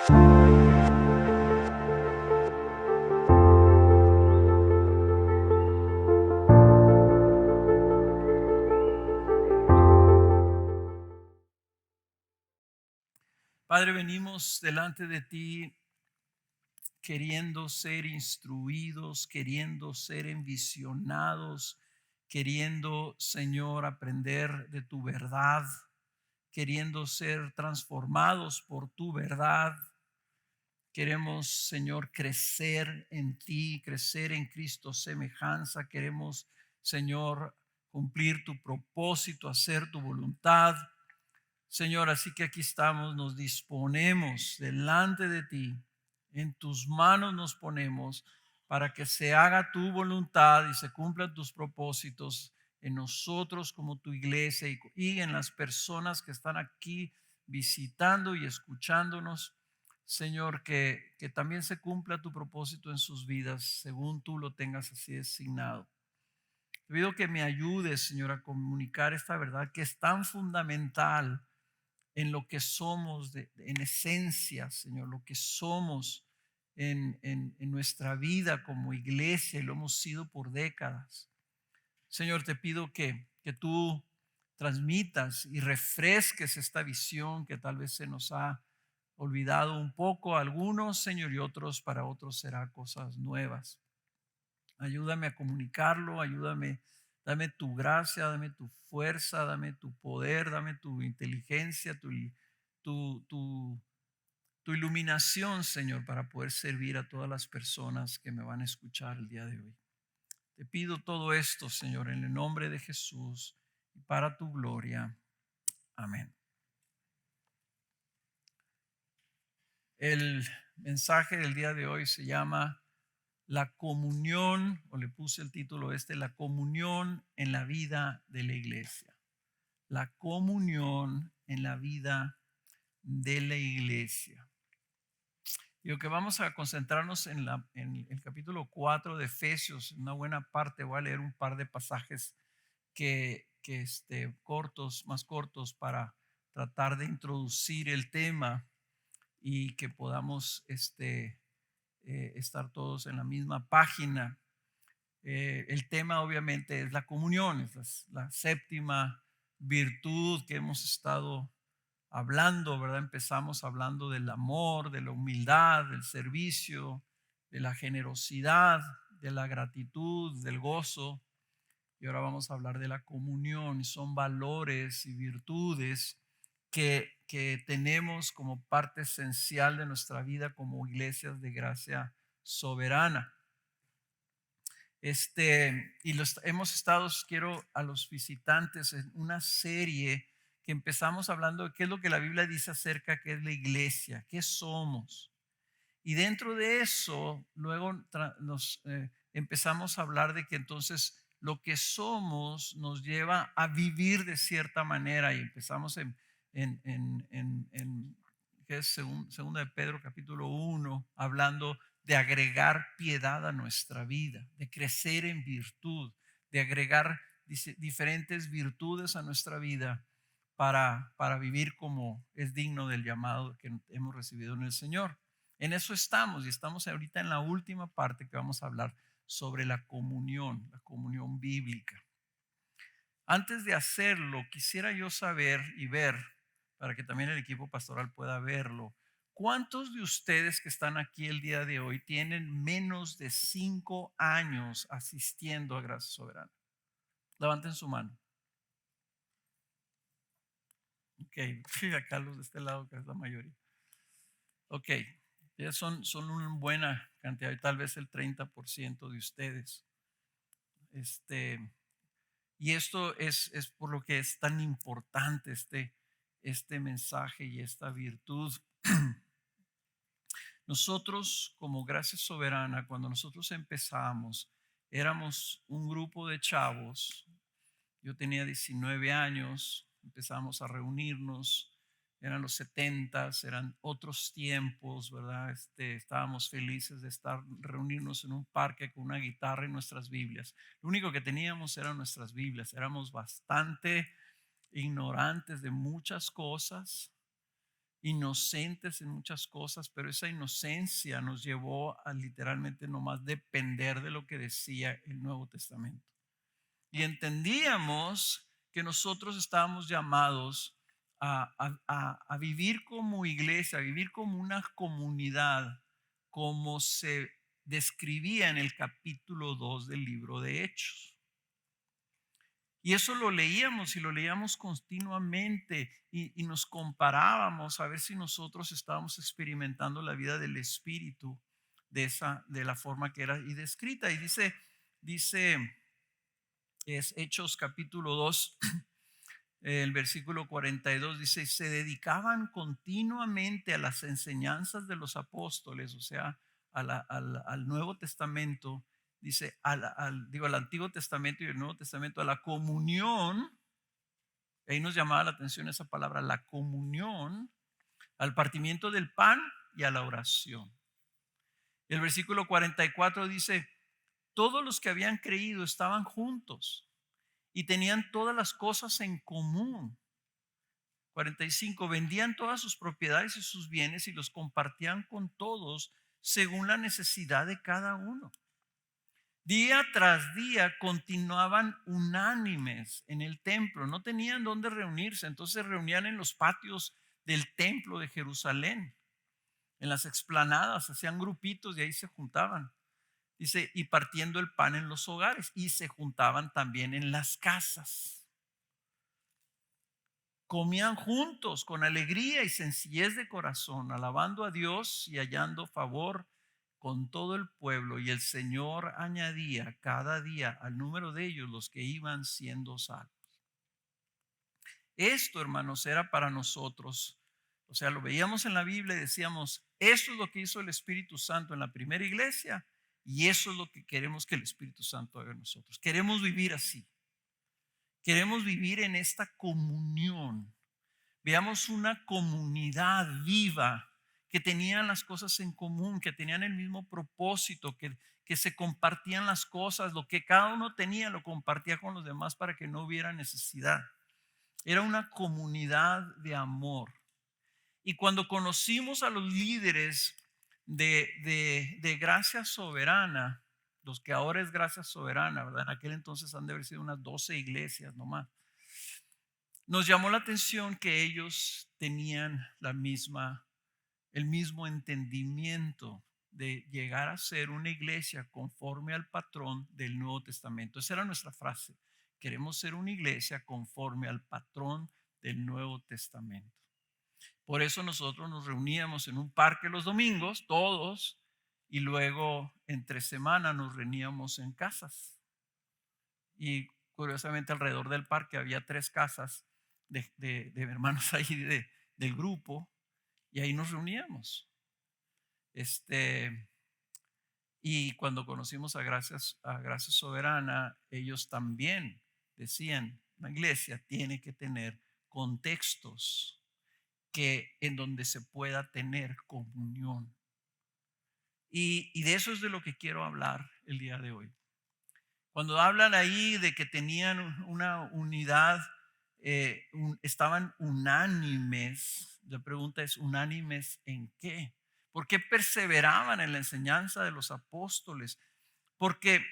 Padre, venimos delante de ti queriendo ser instruidos, queriendo ser envisionados, queriendo, Señor, aprender de tu verdad, queriendo ser transformados por tu verdad. Queremos, Señor, crecer en ti, crecer en Cristo semejanza. Queremos, Señor, cumplir tu propósito, hacer tu voluntad. Señor, así que aquí estamos, nos disponemos delante de ti, en tus manos nos ponemos para que se haga tu voluntad y se cumplan tus propósitos en nosotros como tu iglesia y en las personas que están aquí visitando y escuchándonos. Señor, que también se cumpla tu propósito en sus vidas según tú lo tengas así designado. Te pido que me ayudes, Señor, a comunicar esta verdad que es tan fundamental en lo que somos en esencia, Señor, lo que somos en nuestra vida como iglesia y lo hemos sido por décadas. Señor, te pido que tú transmitas y refresques esta visión que tal vez se nos ha olvidado un poco a algunos, Señor, y otros, para otros será cosas nuevas. Ayúdame a comunicarlo, ayúdame, dame tu gracia, dame tu fuerza, dame tu poder, dame tu inteligencia, tu, tu, tu iluminación, Señor, para poder servir a todas las personas que me van a escuchar el día de hoy. Te pido todo esto, Señor, en el nombre de Jesús y para tu gloria. Amén. El mensaje del día de hoy se llama la comunión, o le puse el título la comunión en la vida de la iglesia. La comunión en la vida de la iglesia. Digo que vamos a concentrarnos en el capítulo 4 de Efesios, una buena parte. Voy a leer un par de pasajes cortos, más cortos, para tratar de introducir el tema y que podamos estar todos en la misma página. El tema obviamente es la comunión, es la séptima virtud que hemos estado hablando, ¿verdad? Empezamos hablando del amor, de la humildad, del servicio, de la generosidad, de la gratitud, del gozo. Y ahora vamos a hablar de la comunión. Son valores y virtudes que tenemos como parte esencial de nuestra vida como iglesias de gracia soberana. Y hemos estado, quiero a los visitantes, en una serie que empezamos hablando de qué es lo que la Biblia dice acerca qué es la iglesia, qué somos. Y dentro de eso, luego nos empezamos a hablar de que entonces lo que somos nos lleva a vivir de cierta manera. Y empezamos en que es segunda de Pedro capítulo 1, hablando de agregar piedad a nuestra vida, de crecer en virtud, de agregar diferentes virtudes a nuestra vida para vivir como es digno del llamado que hemos recibido en el Señor. En eso estamos y estamos ahorita en la última parte que vamos a hablar sobre la comunión bíblica. Antes de hacerlo, quisiera yo saber y ver, para que también el equipo pastoral pueda verlo, ¿cuántos de ustedes que están aquí el día de hoy tienen menos de 5 años asistiendo a Gracia Soberana? Levanten su mano. Ok, acá los de este lado, que es la mayoría. Ok, ya son una buena cantidad, y tal vez el 30% de ustedes. Y esto es por lo que es tan importante este mensaje y esta virtud. Nosotros, como Gracia Soberana, cuando nosotros empezamos, éramos un grupo de chavos. Yo tenía 19 años, empezamos a reunirnos, eran los 70s, eran otros tiempos, ¿verdad? Estábamos felices de reunirnos en un parque con una guitarra y nuestras Biblias. Lo único que teníamos eran nuestras Biblias, éramos bastante ignorantes de muchas cosas. inocentes en muchas cosas, pero esa inocencia nos llevó a literalmente nomás depender de lo que decía el Nuevo Testamento. Y entendíamos que nosotros estábamos llamados a vivir como iglesia, a vivir como una comunidad, como se describía en el capítulo 2 del libro de Hechos. Y eso lo leíamos y lo leíamos continuamente y nos comparábamos a ver si nosotros estábamos experimentando la vida del Espíritu de la forma que era y descrita. Y dice es Hechos capítulo 2, el versículo 42 dice, se dedicaban continuamente a las enseñanzas de los apóstoles, o sea, al Nuevo Testamento, dice, al Antiguo Testamento y el Nuevo Testamento, a la comunión. Ahí nos llamaba la atención esa palabra, la comunión, al partimiento del pan y a la oración. El versículo 44 dice, todos los que habían creído estaban juntos y tenían todas las cosas en común. 45, vendían todas sus propiedades y sus bienes y los compartían con todos según la necesidad de cada uno. Día tras día continuaban unánimes en el templo, no tenían dónde reunirse, entonces se reunían en los patios del templo de Jerusalén, en las explanadas, hacían grupitos y ahí se juntaban. Dice, y partiendo el pan en los hogares, y se juntaban también en las casas. Comían juntos con alegría y sencillez de corazón, alabando a Dios y hallando favor con todo el pueblo. Y el Señor añadía cada día al número de ellos los que iban siendo salvos. Esto, hermanos, era para nosotros. O sea, lo veíamos en la Biblia y decíamos, esto es lo que hizo el Espíritu Santo en la primera iglesia y eso es lo que queremos que el Espíritu Santo haga en nosotros. Queremos vivir así. Queremos vivir en esta comunión. Veamos una comunidad viva que tenían las cosas en común, que tenían el mismo propósito, que se compartían las cosas, lo que cada uno tenía lo compartía con los demás para que no hubiera necesidad. Era una comunidad de amor. Y cuando conocimos a los líderes de Gracia Soberana, los que ahora es Gracia Soberana, ¿verdad? En aquel entonces han de haber sido unas 12 iglesias nomás. Nos llamó la atención que ellos tenían el mismo entendimiento de llegar a ser una iglesia conforme al patrón del Nuevo Testamento. Esa era nuestra frase. Queremos ser una iglesia conforme al patrón del Nuevo Testamento. Por eso nosotros nos reuníamos en un parque los domingos, todos, y luego entre semana nos reuníamos en casas. Y curiosamente alrededor del parque había 3 casas de hermanos ahí del grupo, y ahí nos reuníamos. Y cuando conocimos a Gracia Soberana, ellos también decían, la iglesia tiene que tener contextos en donde se pueda tener comunión. Y de eso es de lo que quiero hablar el día de hoy. Cuando hablan ahí de que tenían una unidad, estaban unánimes, la pregunta es, ¿unánimes en qué? ¿Por qué perseveraban en la enseñanza de los apóstoles? Porque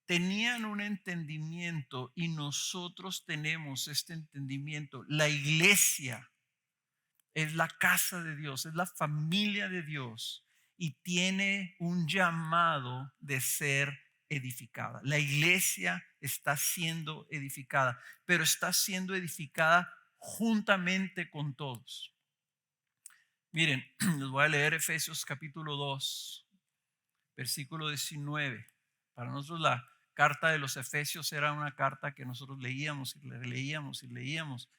tenían un entendimiento y nosotros tenemos este entendimiento. La iglesia es la casa de Dios, es la familia de Dios y tiene un llamado de ser edificada. La iglesia está siendo edificada, pero está siendo edificada juntamente con todos. Miren, les voy a leer Efesios capítulo 2, versículo 19. Para nosotros la carta de los Efesios era una carta que nosotros leíamos y leíamos y leíamos.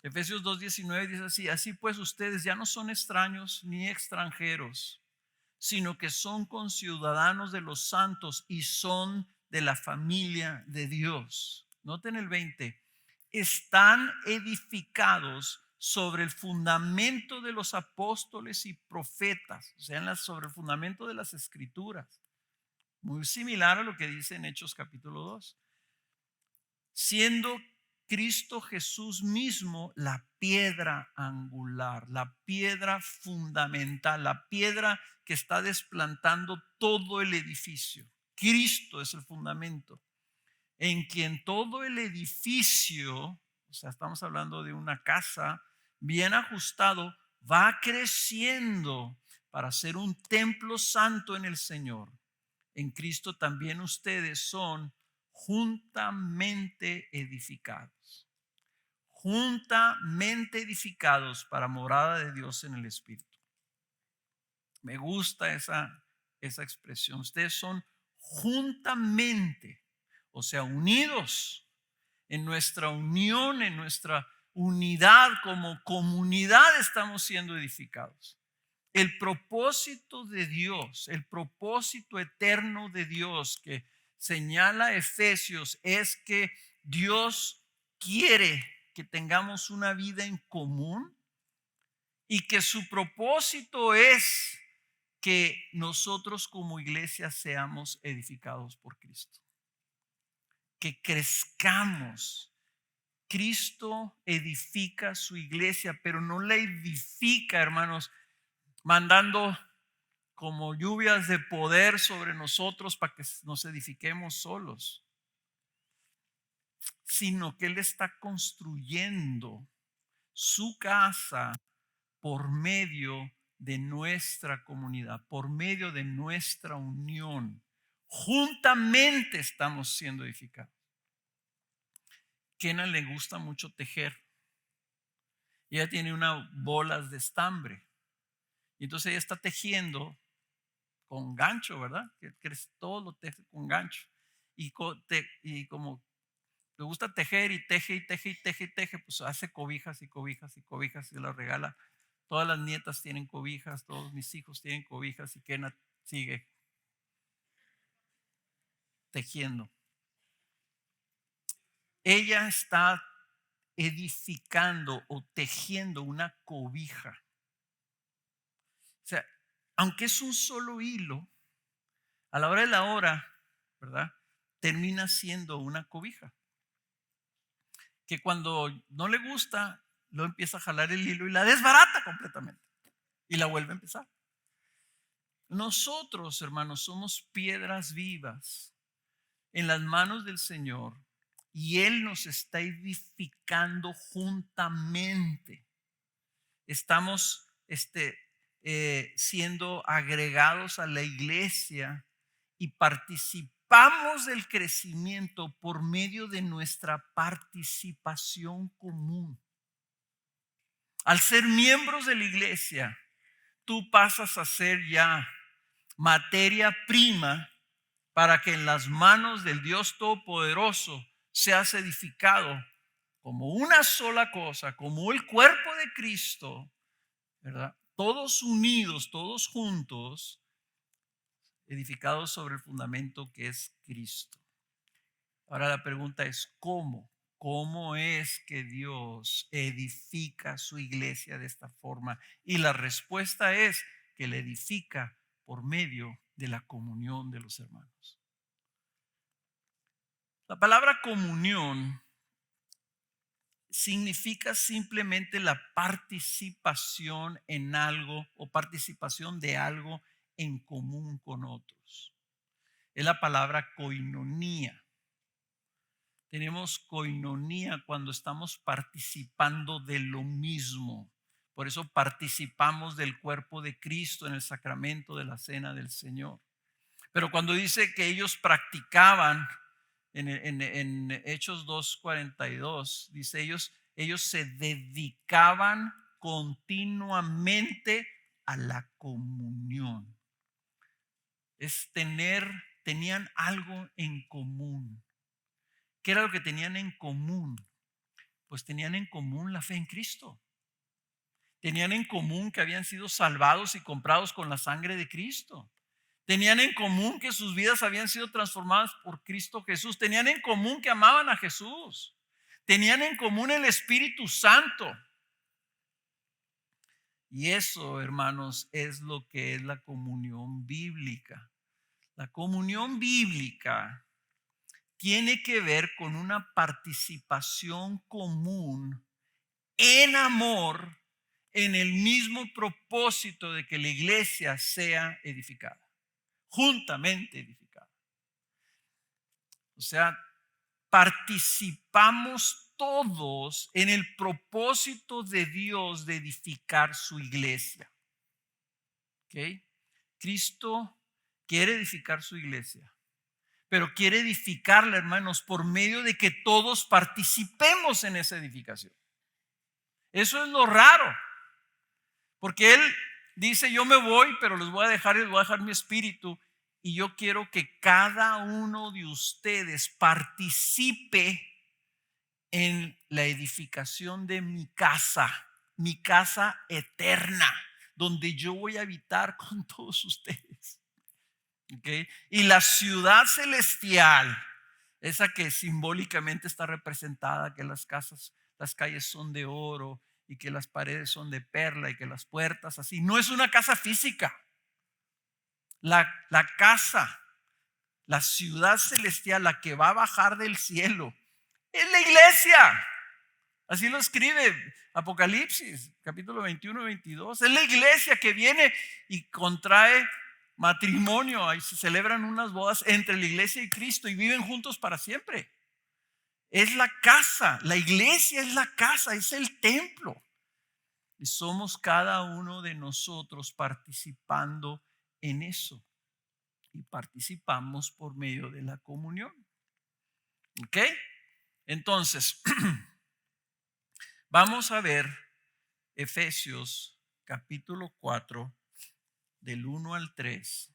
Efesios 2:19 dice así, así pues ustedes ya no son extraños ni extranjeros, sino que son conciudadanos de los santos y son de la familia de Dios. Noten el 20, están edificados sobre el fundamento de los apóstoles y profetas, o sea, sobre el fundamento de las escrituras. Muy similar a lo que dice en Hechos capítulo 2. Siendo Cristo Jesús mismo, la piedra angular, la piedra fundamental, la piedra que está desplantando todo el edificio. Cristo es el fundamento, en quien todo el edificio, o sea, estamos hablando de una casa bien ajustado, va creciendo para ser un templo santo en el Señor. En Cristo también ustedes son juntamente edificados. Juntamente edificados para morada de Dios en el Espíritu. Me gusta esa expresión. Ustedes son juntamente, o sea, unidos en nuestra unión, en nuestra unidad como comunidad estamos siendo edificados. El propósito de Dios, el propósito eterno de Dios que señala Efesios es que Dios quiere que tengamos una vida en común y que su propósito es que nosotros como iglesia seamos edificados por Cristo, que crezcamos. Cristo edifica su iglesia, pero no la edifica, hermanos, mandando como lluvias de poder sobre nosotros para que nos edifiquemos solos, sino que Él está construyendo su casa por medio de nuestra comunidad, por medio de nuestra unión. Juntamente estamos siendo edificados. Kena le gusta mucho tejer. Ella tiene unas bolas de estambre. Y entonces ella está tejiendo con gancho, ¿verdad? Que todo lo teje con gancho. Y como le gusta tejer y teje y teje y teje y teje, pues hace cobijas y cobijas y cobijas y las regala. Todas las nietas tienen cobijas, todos mis hijos tienen cobijas y Kena sigue tejiendo. Ella está edificando o tejiendo una cobija. O sea, aunque es un solo hilo, a la hora de la hora, ¿verdad? Termina siendo una cobija. Que cuando no le gusta, lo empieza a jalar el hilo y la desbarata completamente. Y la vuelve a empezar. Nosotros, hermanos, somos piedras vivas en las manos del Señor y Él nos está edificando juntamente. Estamos siendo agregados a la iglesia y participamos del crecimiento por medio de nuestra participación común. Al ser miembros de la iglesia, tú pasas a ser ya materia prima para que en las manos del Dios Todopoderoso seas edificado como una sola cosa, como el cuerpo de Cristo, ¿verdad? Todos unidos, todos juntos, edificados sobre el fundamento que es Cristo. Ahora la pregunta es, ¿cómo? ¿Cómo es que Dios edifica su iglesia de esta forma? Y la respuesta es que la edifica por medio de la comunión de los hermanos. La palabra comunión significa simplemente la participación en algo o participación de algo en común con otros. Es la palabra koinonía. Tenemos koinonía cuando estamos participando de lo mismo. Por eso participamos del cuerpo de Cristo en el sacramento de la cena del Señor. Pero cuando dice que ellos practicaban en Hechos 2:42, dice ellos se dedicaban continuamente a la comunión. Tenían algo en común. ¿Qué era lo que tenían en común? Pues tenían en común la fe en Cristo. Tenían en común que habían sido salvados y comprados con la sangre de Cristo. Tenían en común que sus vidas habían sido transformadas por Cristo Jesús. Tenían en común que amaban a Jesús. Tenían en común el Espíritu Santo. Y eso, hermanos, es lo que es la comunión bíblica. La comunión bíblica tiene que ver con una participación común en amor, en el mismo propósito de que la iglesia sea edificada, juntamente edificada. O sea, participamos todos en el propósito de Dios de edificar su iglesia. ¿Ok? Cristo quiere edificar su iglesia, pero quiere edificarla, hermanos, por medio de que todos participemos en esa edificación. Eso es lo raro, porque Él dice, yo me voy, pero les voy a dejar mi espíritu, y yo quiero que cada uno de ustedes participe en la edificación de mi casa eterna, donde yo voy a habitar con todos ustedes. ¿Okay? Y la ciudad celestial, esa que simbólicamente está representada, que las calles son de oro y que las paredes son de perla y que las puertas así, no es una casa física. La casa, la ciudad celestial, la que va a bajar del cielo, es la iglesia. Así lo escribe Apocalipsis, capítulo 21 y 22. Es la iglesia que viene y contrae matrimonio. Ahí se celebran unas bodas entre la iglesia y Cristo y viven juntos para siempre. Es la casa, la iglesia es la casa, es el templo. Y somos cada uno de nosotros participando en eso. Y participamos por medio de la comunión. ¿Ok? Entonces, vamos a ver Efesios capítulo 4 del 1 al 3.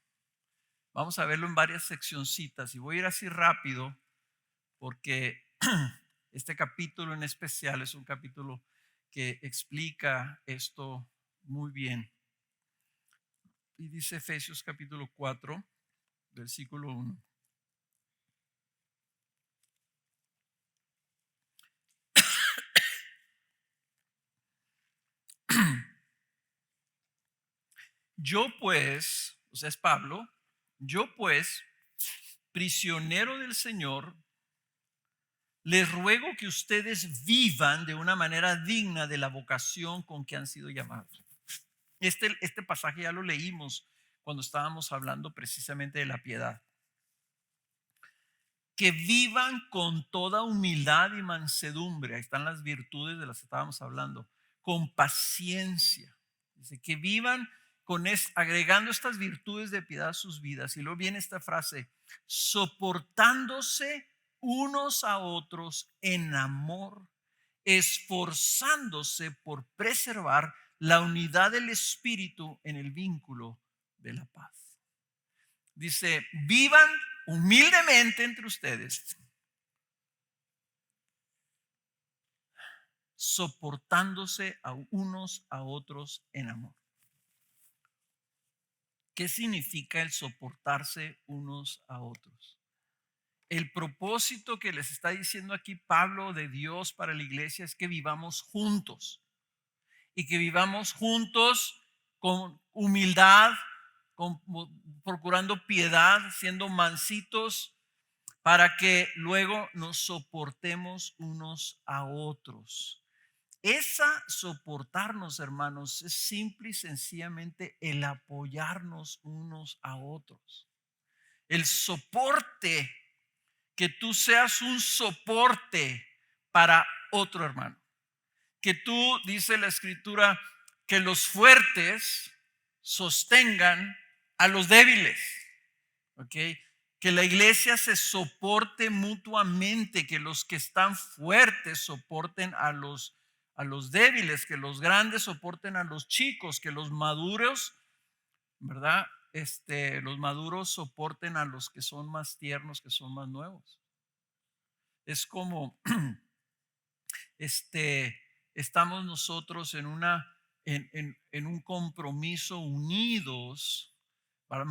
Vamos a verlo en varias seccioncitas y voy a ir así rápido porque este capítulo en especial es un capítulo que explica esto muy bien. Y dice Efesios capítulo 4, versículo 1. Yo pues, o sea, es Pablo, yo pues, prisionero del Señor, les ruego que ustedes vivan de una manera digna de la vocación con que han sido llamados. Este pasaje ya lo leímos cuando estábamos hablando precisamente de la piedad. Que vivan con toda humildad y mansedumbre. Ahí están las virtudes de las que estábamos hablando. Con paciencia. Dice que vivan agregando estas virtudes de piedad a sus vidas. Y luego viene esta frase, soportándose unos a otros en amor, esforzándose por preservar la unidad del espíritu en el vínculo de la paz. Dice, vivan humildemente entre ustedes, soportándose a unos a otros en amor. ¿Qué significa el soportarse unos a otros? El propósito que les está diciendo aquí Pablo de Dios para la iglesia es que vivamos juntos y que vivamos juntos con humildad, procurando piedad, siendo mansitos, para que luego nos soportemos unos a otros. Esa soportarnos, hermanos, es simple y sencillamente el apoyarnos unos a otros. El soporte, que tú seas un soporte para otro hermano. Que tú, dice la escritura, que los fuertes sostengan a los débiles. ¿Ok? Que la iglesia se soporte mutuamente, que los que están fuertes soporten a los débiles, que los grandes soporten a los chicos, que los maduros, ¿verdad? Los maduros soporten a los que son más tiernos, que son más nuevos. Es como estamos nosotros en un compromiso unidos, para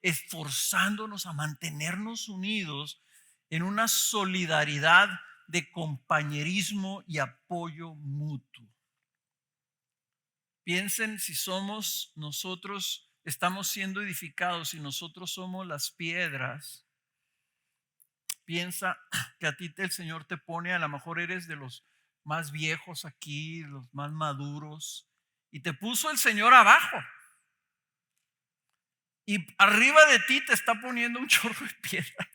esforzándonos a mantenernos unidos en una solidaridad de compañerismo y apoyo mutuo. Piensen si estamos siendo edificados y nosotros somos las piedras. Piensa que a ti el Señor te pone, a lo mejor eres de los más viejos aquí, los más maduros, y te puso el Señor abajo. Y arriba de ti te está poniendo un chorro de piedra.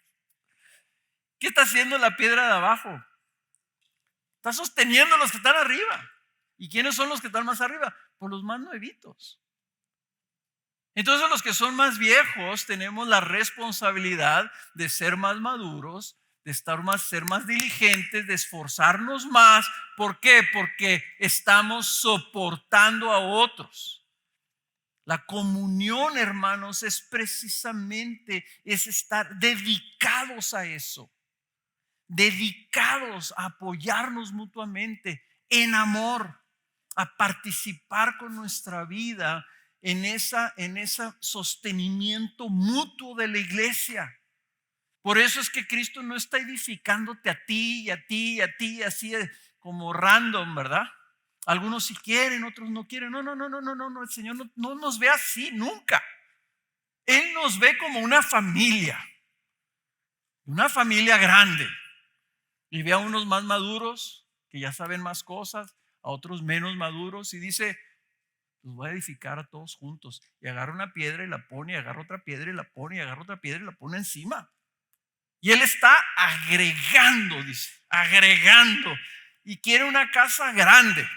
¿Qué está haciendo la piedra de abajo? Está sosteniendo a los que están arriba. ¿Y quiénes son los que están más arriba? Pues los más nuevitos. Entonces los que son más viejos tenemos la responsabilidad de ser más maduros, de ser más diligentes, de esforzarnos más. ¿Por qué? Porque estamos soportando a otros. La comunión, hermanos, es precisamente estar dedicados a eso, dedicados a apoyarnos mutuamente en amor, a participar con nuestra vida en ese sostenimiento mutuo de la iglesia. Por eso es que Cristo no está edificándote a ti y a ti y a ti, así como random, ¿verdad? Algunos sí quieren, otros no quieren. No, el Señor no nos ve así nunca. Él nos ve como una familia grande. Y ve a unos más maduros que ya saben más cosas, a otros menos maduros, y dice: los voy a edificar a todos juntos. Y agarra una piedra y la pone, y agarra otra piedra y la pone, y agarra otra piedra y la pone encima. Y Él está agregando, dice, agregando. Y quiere una casa grande.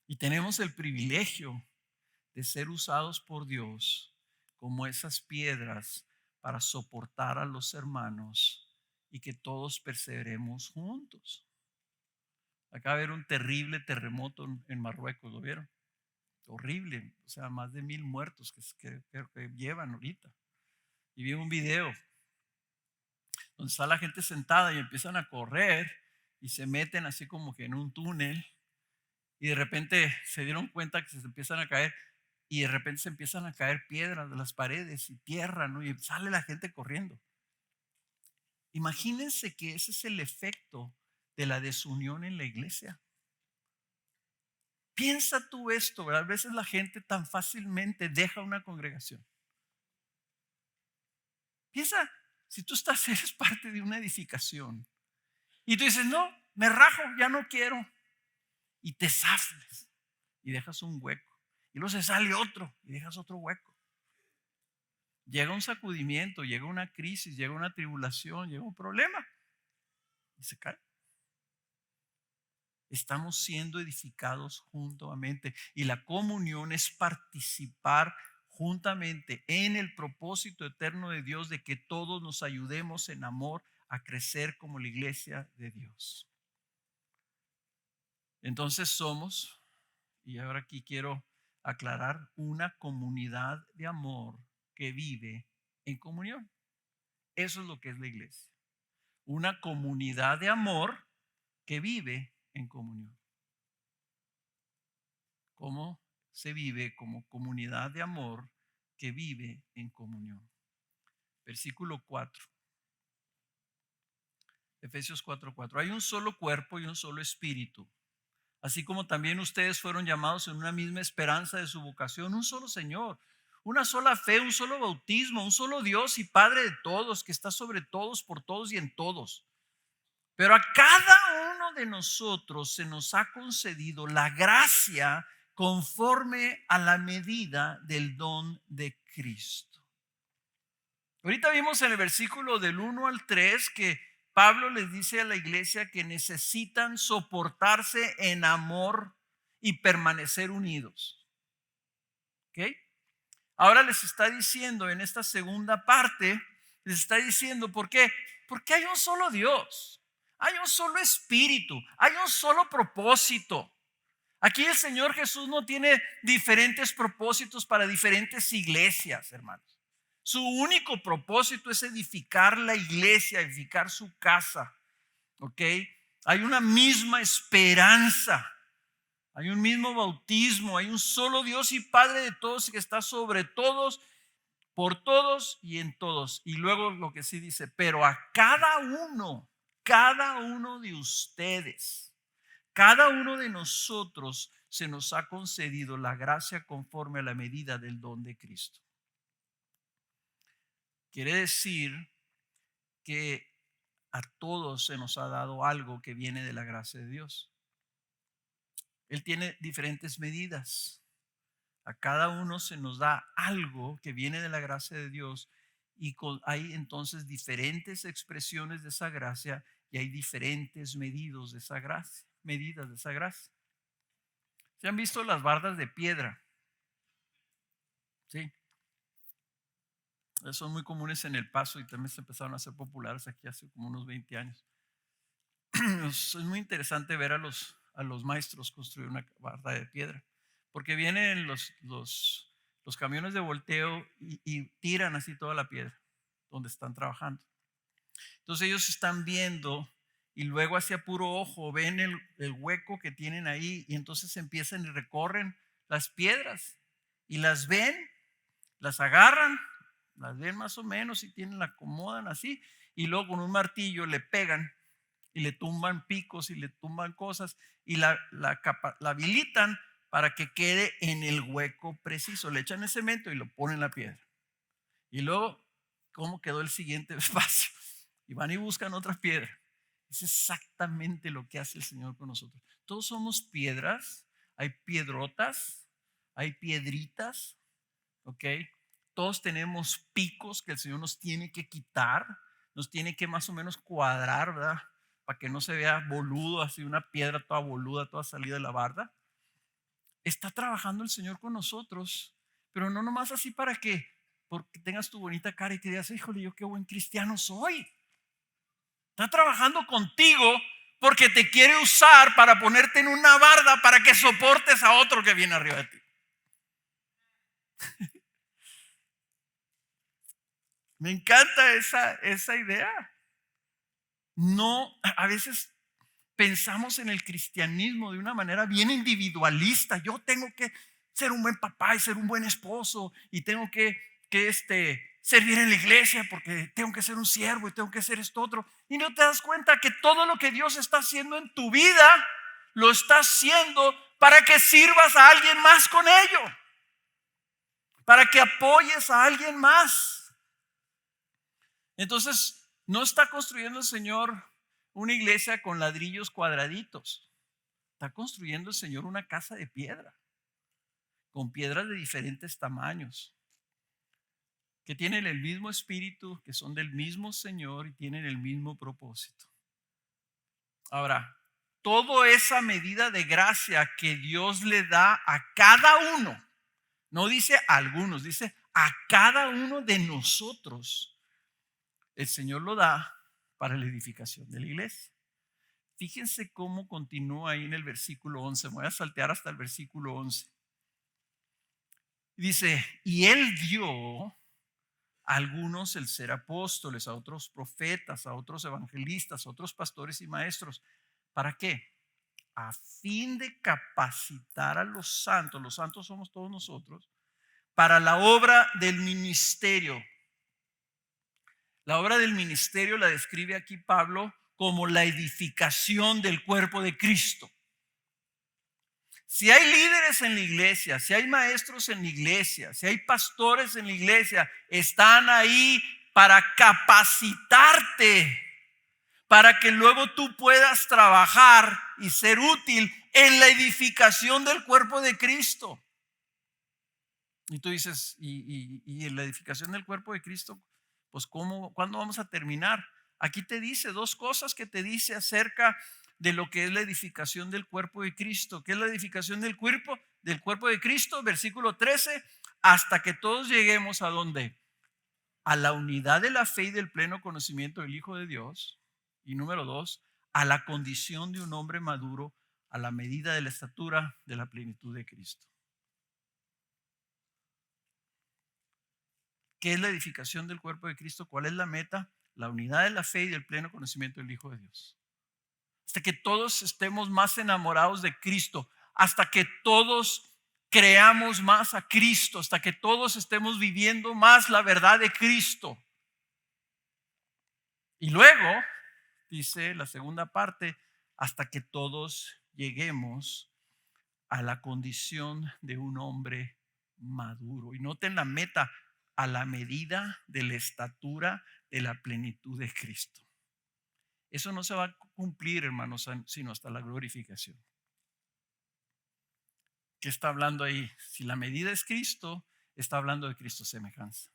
Y tenemos el privilegio de ser usados por Dios como esas piedras para soportar a los hermanos y que todos perseveremos juntos. Acaba de haber un terrible terremoto en Marruecos, ¿lo vieron? Horrible, o sea, más de 1,000 muertos que llevan ahorita. Y vi un video donde está la gente sentada y empiezan a correr y se meten así como que en un túnel, y de repente se dieron cuenta que se empiezan a caer, y de repente se empiezan a caer piedras de las paredes y tierra, ¿no? Y sale la gente corriendo. Imagínense que ese es el efecto de la desunión en la iglesia. Piensa tú esto, ¿verdad? A veces la gente tan fácilmente deja una congregación. Piensa, si tú eres parte de una edificación y tú dices: no, me rajo, ya no quiero, y te zafas y dejas un hueco, y luego se sale otro y dejas otro hueco. Llega un sacudimiento, llega una crisis, llega una tribulación, llega un problema y se cae. Estamos siendo edificados juntamente, y la comunión es participar juntamente en el propósito eterno de Dios de que todos nos ayudemos en amor a crecer como la iglesia de Dios. Entonces somos, y ahora aquí quiero aclarar, una comunidad de amor que vive en comunión. Eso es lo que es la iglesia. Una comunidad de amor que vive en comunión. ¿Cómo se vive como comunidad de amor que vive en comunión? Versículo 4. Efesios 4:4. Hay un solo cuerpo y un solo espíritu, así como también ustedes fueron llamados en una misma esperanza de su vocación, un solo Señor, una sola fe, un solo bautismo, un solo Dios y Padre de todos, que está sobre todos, por todos y en todos. Pero a cada uno de nosotros se nos ha concedido la gracia conforme a la medida del don de Cristo. Ahorita vimos en el versículo del 1 al 3 que Pablo les dice a la iglesia que necesitan soportarse en amor y permanecer unidos. ¿Ok? Ahora les está diciendo en esta segunda parte, les está diciendo, ¿por qué? Porque hay un solo Dios, hay un solo espíritu, hay un solo propósito. Aquí el Señor Jesús no tiene diferentes propósitos para diferentes iglesias, hermanos. Su único propósito es edificar la iglesia, edificar su casa. ¿Ok? Hay una misma esperanza. Hay un mismo bautismo, hay un solo Dios y Padre de todos que está sobre todos, por todos y en todos. Y luego lo que sí dice: pero a cada uno de ustedes, cada uno de nosotros se nos ha concedido la gracia conforme a la medida del don de Cristo. Quiere decir que a todos se nos ha dado algo que viene de la gracia de Dios. Él tiene diferentes medidas. A cada uno se nos da algo que viene de la gracia de Dios y hay entonces diferentes expresiones de esa gracia y hay diferentes medidas de esa gracia, medidas de esa gracia. ¿Se han visto las bardas de piedra? Sí. Son muy comunes en El Paso y también se empezaron a hacer populares aquí hace como unos 20 años. Es muy interesante ver a los maestros construir una barda de piedra, porque vienen los camiones de volteo y tiran así toda la piedra donde están trabajando. Entonces ellos están viendo y luego hacia puro ojo ven el hueco que tienen ahí y entonces empiezan y recorren las piedras y las ven, las agarran, las ven más o menos y la acomodan así y luego con un martillo le pegan y le tumban picos y le tumban cosas y la habilitan para que quede en el hueco preciso. Le echan el cemento y lo ponen en la piedra. Y luego, ¿cómo quedó el siguiente espacio? Y van y buscan otra piedra. Es exactamente lo que hace el Señor con nosotros. Todos somos piedras, hay piedrotas, hay piedritas, ¿ok? Todos tenemos picos que el Señor nos tiene que quitar, nos tiene que más o menos cuadrar, ¿verdad? Para que no se vea boludo, así una piedra toda boluda, toda salida de la barda. Está trabajando el Señor con nosotros, pero no nomás así para que porque tengas tu bonita cara y te digas, híjole, yo qué buen cristiano soy. Está trabajando contigo porque te quiere usar para ponerte en una barda para que soportes a otro que viene arriba de ti. Me encanta esa idea. No, a veces pensamos en el cristianismo de una manera bien individualista. Yo tengo que ser un buen papá y ser un buen esposo y tengo que servir en la iglesia porque tengo que ser un siervo y tengo que ser esto otro. Y no te das cuenta que todo lo que Dios está haciendo en tu vida lo está haciendo para que sirvas a alguien más con ello, para que apoyes a alguien más. Entonces, no está construyendo el Señor una iglesia con ladrillos cuadraditos. Está construyendo el Señor una casa de piedra, con piedras de diferentes tamaños, que tienen el mismo espíritu, que son del mismo Señor y tienen el mismo propósito. Ahora, toda esa medida de gracia que Dios le da a cada uno, no dice a algunos, dice a cada uno de nosotros, el Señor lo da para la edificación de la iglesia. Fíjense cómo continúa ahí en el versículo 11. Me voy a saltear hasta el versículo 11. Dice, y Él dio a algunos el ser apóstoles, a otros profetas, a otros evangelistas, a otros pastores y maestros. ¿Para qué? A fin de capacitar a los santos somos todos nosotros, para la obra del ministerio. La obra del ministerio la describe aquí Pablo como la edificación del cuerpo de Cristo. Si hay líderes en la iglesia, si hay maestros en la iglesia, si hay pastores en la iglesia, están ahí para capacitarte, para que luego tú puedas trabajar y ser útil en la edificación del cuerpo de Cristo. Y tú dices, ¿y en la edificación del cuerpo de Cristo? Pues ¿cuándo vamos a terminar? Aquí te dice dos cosas que te dice acerca de lo que es la edificación del cuerpo de Cristo. ¿Qué es la edificación del cuerpo de Cristo? Versículo 13, hasta que todos lleguemos ¿a dónde? A la unidad de la fe y del pleno conocimiento del Hijo de Dios. Y número 2, a la condición de un hombre maduro, a la medida de la estatura de la plenitud de Cristo. ¿Qué es la edificación del cuerpo de Cristo? ¿Cuál es la meta? La unidad de la fe y del pleno conocimiento del Hijo de Dios. Hasta que todos estemos más enamorados de Cristo, hasta que todos creamos más a Cristo, hasta que todos estemos viviendo más la verdad de Cristo. Y luego, dice la segunda parte, hasta que todos lleguemos a la condición de un hombre maduro. Y noten la meta, a la medida de la estatura de la plenitud de Cristo. Eso no se va a cumplir, hermanos, sino hasta la glorificación. ¿Qué está hablando ahí? Si la medida es Cristo, está hablando de Cristo semejanza.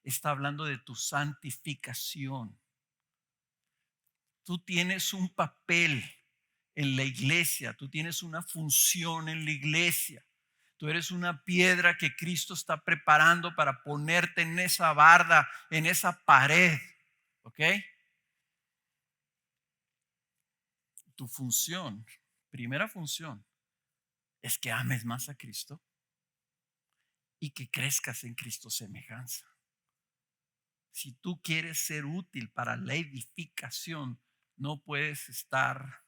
Está hablando de tu santificación. Tú tienes un papel en la iglesia, tú tienes una función en la iglesia. Tú eres una piedra que Cristo está preparando para ponerte en esa barda, en esa pared. ¿Ok? Tu función, primera función, es que ames más a Cristo y que crezcas en Cristo semejanza. Si tú quieres ser útil para la edificación, no puedes estar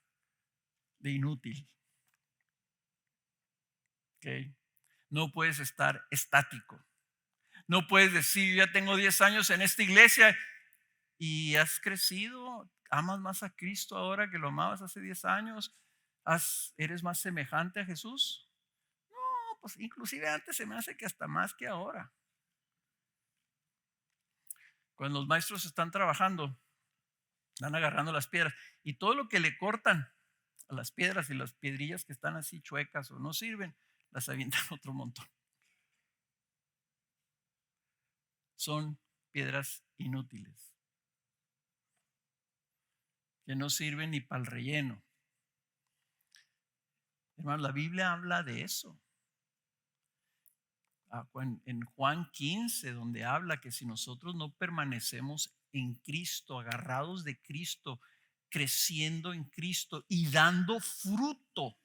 de inútil. ¿Ok? No puedes estar estático. No puedes decir, yo ya tengo 10 años en esta iglesia y has crecido, amas más a Cristo ahora que lo amabas hace 10 años, eres más semejante a Jesús. No, pues inclusive antes se me hace que hasta más que ahora. Cuando los maestros están trabajando, van agarrando las piedras y todo lo que le cortan a las piedras y las piedrillas que están así chuecas o no sirven, las avientan otro montón. Son piedras inútiles que no sirven ni para el relleno. Hermano, la Biblia habla de eso. En Juan 15, donde habla que si nosotros no permanecemos en Cristo, agarrados de Cristo, creciendo en Cristo y dando fruto,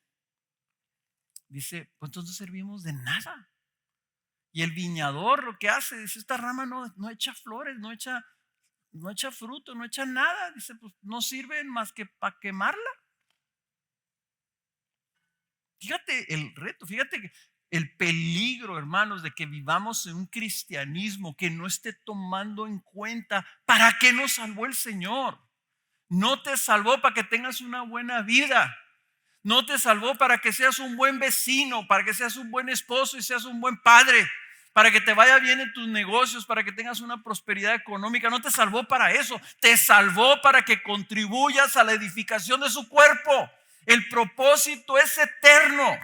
dice, pues entonces no servimos de nada. Y el viñador lo que hace, dice, esta rama no echa flores, no echa fruto, no echa nada. Dice, pues no sirven más que para quemarla. Fíjate el reto, fíjate que el peligro, hermanos, de que vivamos en un cristianismo que no esté tomando en cuenta para qué nos salvó el Señor. No te salvó para que tengas una buena vida. No te salvó para que seas un buen vecino, para que seas un buen esposo y seas un buen padre, para que te vaya bien en tus negocios, para que tengas una prosperidad económica. No te salvó para eso. Te salvó para que contribuyas a la edificación de su cuerpo. El propósito es eterno.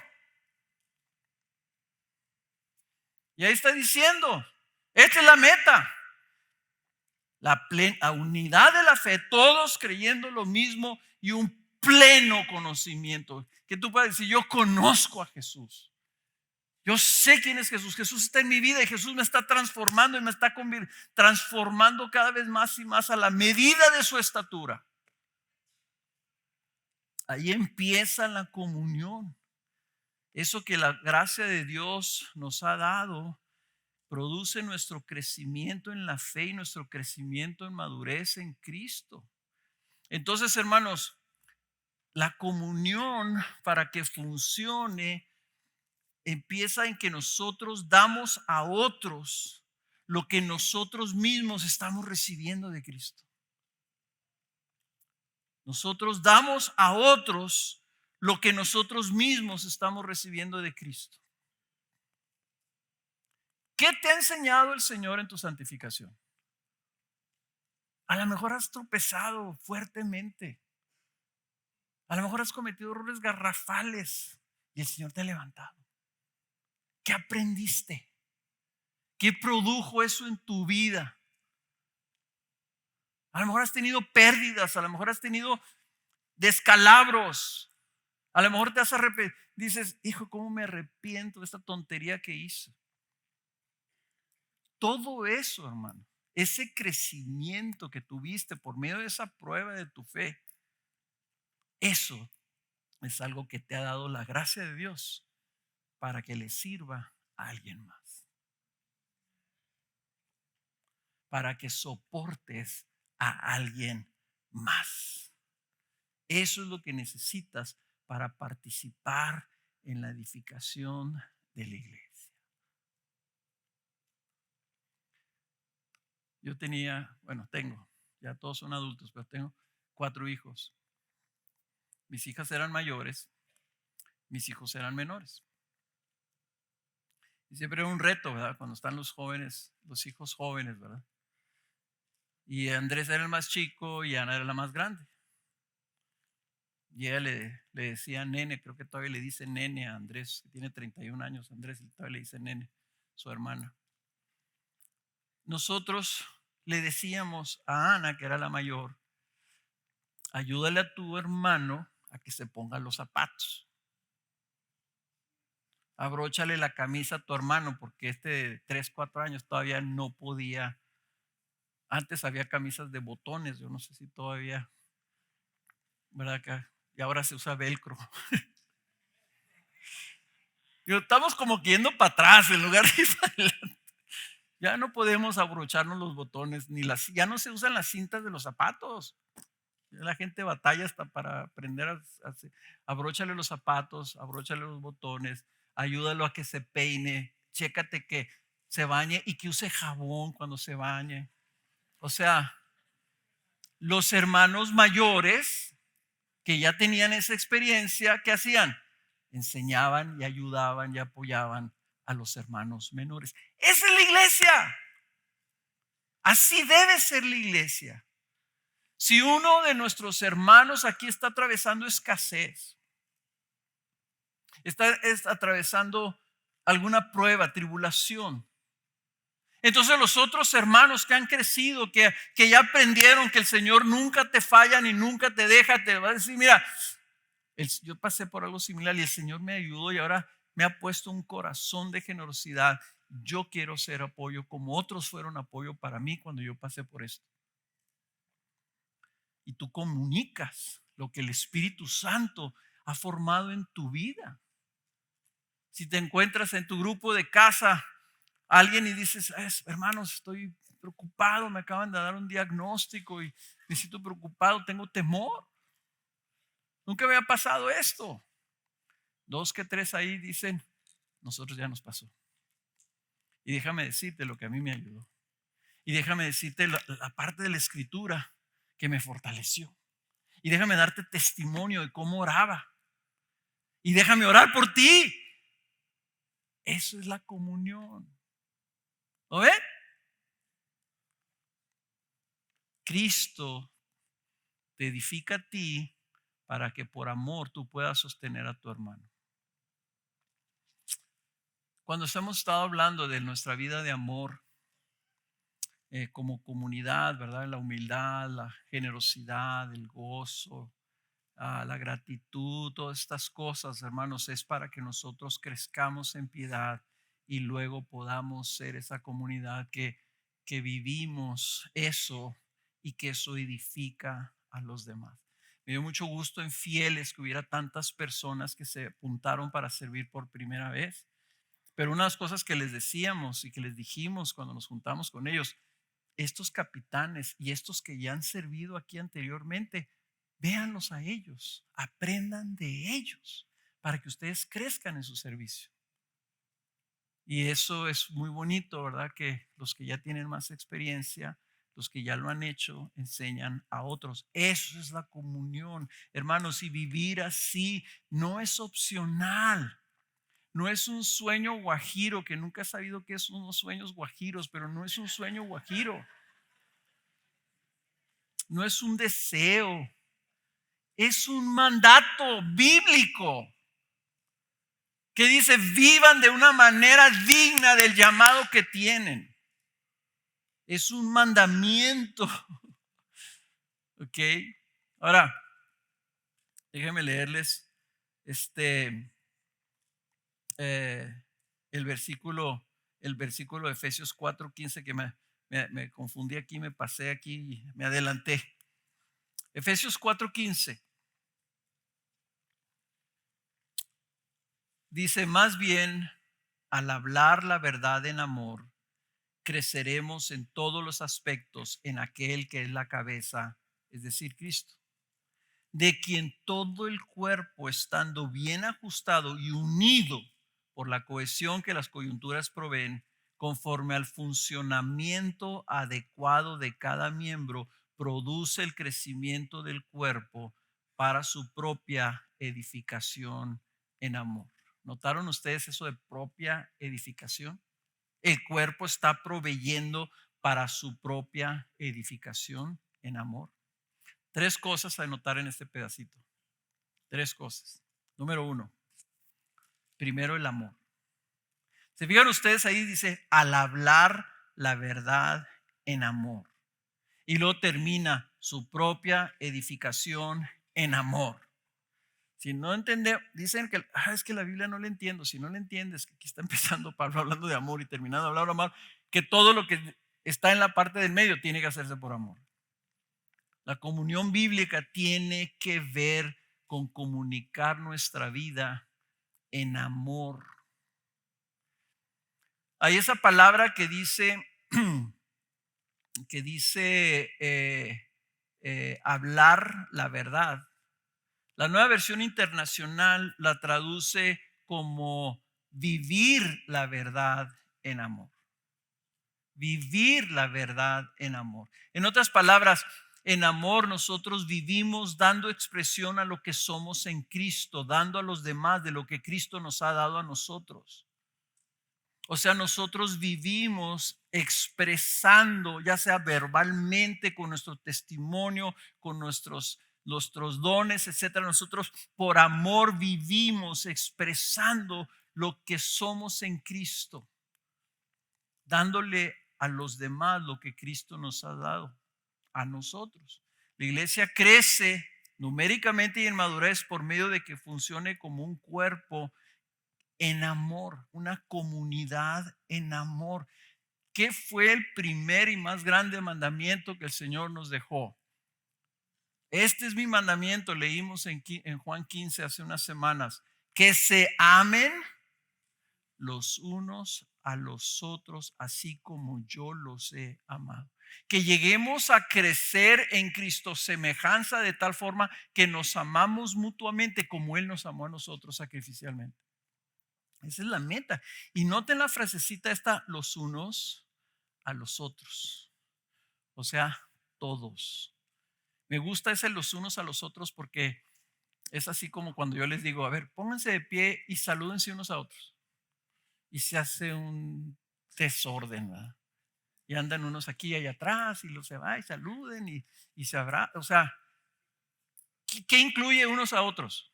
Y ahí está diciendo, esta es la meta. La plena unidad de la fe, todos creyendo lo mismo y un pleno conocimiento. Que tú puedas decir, yo conozco a Jesús. Yo sé quién es Jesús. Jesús está en mi vida y Jesús me está transformando y me está transformando cada vez más y más a la medida de su estatura. Ahí empieza la comunión. Eso que la gracia de Dios nos ha dado produce nuestro crecimiento en la fe y nuestro crecimiento en madurez en Cristo. Entonces, hermanos, la comunión, para que funcione, empieza en que nosotros damos a otros lo que nosotros mismos estamos recibiendo de Cristo. Nosotros damos a otros lo que nosotros mismos estamos recibiendo de Cristo. ¿Qué te ha enseñado el Señor en tu santificación? A lo mejor has tropezado fuertemente. A lo mejor has cometido errores garrafales y el Señor te ha levantado. ¿Qué aprendiste? ¿Qué produjo eso en tu vida? A lo mejor has tenido pérdidas, a lo mejor has tenido descalabros. A lo mejor te has arrepentido. Dices, hijo, ¿cómo me arrepiento de esta tontería que hice? Todo eso, hermano, ese crecimiento que tuviste por medio de esa prueba de tu fe, eso es algo que te ha dado la gracia de Dios para que le sirva a alguien más. Para que soportes a alguien más. Eso es lo que necesitas para participar en la edificación de la iglesia. Yo tengo, ya todos son adultos, pero tengo 4 hijos. Mis hijas eran mayores, mis hijos eran menores. Y siempre es un reto, ¿verdad? Cuando están los jóvenes, los hijos jóvenes, ¿verdad? Y Andrés era el más chico y Ana era la más grande. Y ella le decía nene, creo que todavía le dice nene a Andrés, que tiene 31 años, Andrés, y todavía le dice nene, su hermana. Nosotros le decíamos a Ana, que era la mayor, ayúdale a tu hermano a que se ponga los zapatos. Abróchale la camisa a tu hermano, porque este de 3, 4 años todavía no podía. Antes había camisas de botones, yo no sé si todavía, ¿verdad? Y ahora se usa velcro. Digo, estamos como que yendo para atrás en lugar de ir para adelante. Ya no podemos abrocharnos los botones, ya no se usan las cintas de los zapatos. La gente batalla hasta para aprender abróchale los zapatos, abróchale los botones, ayúdalo a que se peine, chécate que se bañe y que use jabón cuando se bañe. O sea, los hermanos mayores que ya tenían esa experiencia, ¿qué hacían? Enseñaban y ayudaban y apoyaban a los hermanos menores. Esa es la iglesia. Así debe ser la iglesia. Si uno de nuestros hermanos aquí está atravesando escasez, está atravesando alguna prueba, tribulación, entonces los otros hermanos que han crecido, que ya aprendieron que el Señor nunca te falla ni nunca te deja, te va a decir, mira, yo pasé por algo similar y el Señor me ayudó y ahora me ha puesto un corazón de generosidad. Yo quiero ser apoyo como otros fueron apoyo para mí cuando yo pasé por esto. Y tú comunicas lo que el Espíritu Santo ha formado en tu vida. Si te encuentras en tu grupo de casa alguien y dices, hermanos, estoy preocupado, me acaban de dar un diagnóstico y me siento preocupado, tengo temor. Nunca me ha pasado esto. 2 que 3 ahí dicen, nosotros ya nos pasó. Y déjame decirte lo que a mí me ayudó. Y déjame decirte la parte de la escritura que me fortaleció. Y déjame darte testimonio de cómo oraba. Y déjame orar por ti. Eso es la comunión. ¿Lo ven? Cristo te edifica a ti para que por amor tú puedas sostener a tu hermano. Cuando hemos estado hablando de nuestra vida de amor como comunidad, ¿verdad? La humildad, la generosidad, el gozo, la gratitud, todas estas cosas, hermanos, es para que nosotros crezcamos en piedad y luego podamos ser esa comunidad que vivimos eso y que eso edifica a los demás. Me dio mucho gusto en Fieles que hubiera tantas personas que se apuntaron para servir por primera vez. Pero una de las cosas que les decíamos y que les dijimos cuando nos juntamos con ellos, estos capitanes y estos que ya han servido aquí anteriormente, véanlos a ellos, aprendan de ellos para que ustedes crezcan en su servicio. Y eso es muy bonito, ¿verdad? Que los que ya tienen más experiencia, los que ya lo han hecho, enseñan a otros. Eso es la comunión, hermanos, y vivir así no es opcional. No es un sueño guajiro, que nunca he sabido qué es unos sueños guajiros, pero no es un sueño guajiro. No es un deseo. Es un mandato bíblico que dice vivan de una manera digna del llamado que tienen. Es un mandamiento. Ok. Ahora, déjenme leerles eh, el versículo de Efesios 4:15 que me confundí aquí, me pasé aquí, me adelanté. Efesios 4:15 dice, más bien, al hablar la verdad en amor, creceremos en todos los aspectos en aquel que es la cabeza, es decir, Cristo, de quien todo el cuerpo, estando bien ajustado y unido por la cohesión que las coyunturas proveen, conforme al funcionamiento adecuado de cada miembro, produce el crecimiento del cuerpo para su propia edificación en amor. ¿Notaron ustedes eso de propia edificación? El cuerpo está proveyendo para su propia edificación en amor. Tres cosas a notar en este pedacito. Tres cosas. Número uno, primero el amor. ¿Se fijan ustedes ahí? Dice, al hablar la verdad en amor. Y luego termina su propia edificación en amor. Si no entiende, dicen que es que la Biblia no la entiendo. Si no la entiendes, que aquí está empezando Pablo hablando de amor y terminando de hablar de amor, que todo lo que está en la parte del medio tiene que hacerse por amor. La comunión bíblica tiene que ver con comunicar nuestra vida en amor. Hay esa palabra que dice hablar la verdad. La Nueva Versión Internacional la traduce como vivir la verdad en amor. Vivir la verdad en amor. En otras palabras, en amor nosotros vivimos dando expresión a lo que somos en Cristo, dando a los demás de lo que Cristo nos ha dado a nosotros. O sea, nosotros vivimos expresando, ya sea verbalmente, con nuestro testimonio, con nuestros dones, etcétera. Nosotros por amor vivimos expresando lo que somos en Cristo, dándole a los demás lo que Cristo nos ha dado a nosotros. La iglesia crece numéricamente y en madurez por medio de que funcione como un cuerpo en amor, una comunidad en amor. ¿Qué fue el primer y más grande mandamiento que el Señor nos dejó? Este es mi mandamiento, leímos en Juan 15 hace unas semanas, que se amen los unos a los otros, así como yo los he amado. Que lleguemos a crecer en Cristo semejanza de tal forma que nos amamos mutuamente como Él nos amó a nosotros sacrificialmente. Esa es la meta. Y noten la frasecita esta, los unos a los otros. O sea, todos. Me gusta ese los unos a los otros porque es así como cuando yo les digo, a ver, pónganse de pie y salúdense unos a otros. Y se hace un desorden, ¿verdad? Y andan unos aquí y allá atrás y los se va y saluden y se abrazan. O sea, ¿qué incluye unos a otros?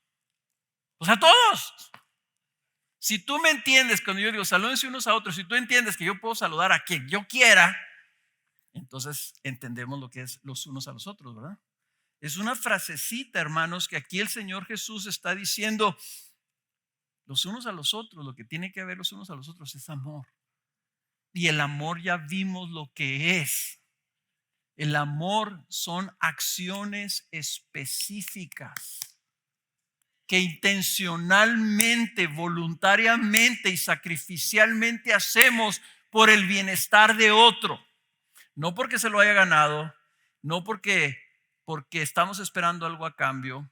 O sea, todos. Si tú me entiendes cuando yo digo salúdense unos a otros, si tú entiendes que yo puedo saludar a quien yo quiera, entonces entendemos lo que es los unos a los otros, ¿verdad? Es una frasecita, hermanos, que aquí el Señor Jesús está diciendo los unos a los otros. Lo que tiene que ver los unos a los otros es amor. Y el amor ya vimos lo que es. El amor son acciones específicas que intencionalmente, voluntariamente y sacrificialmente hacemos por el bienestar de otro. No porque se lo haya ganado, no porque estamos esperando algo a cambio.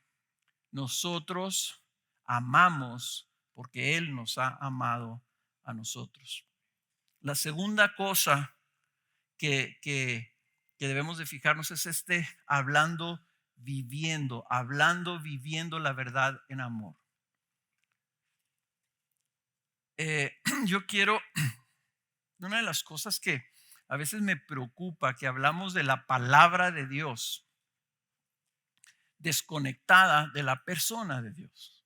Nosotros amamos porque Él nos ha amado a nosotros. La segunda cosa que debemos de fijarnos es hablando, viviendo la verdad en amor. Yo quiero, una de las cosas que a veces me preocupa, que hablamos de la palabra de Dios desconectada de la persona de Dios.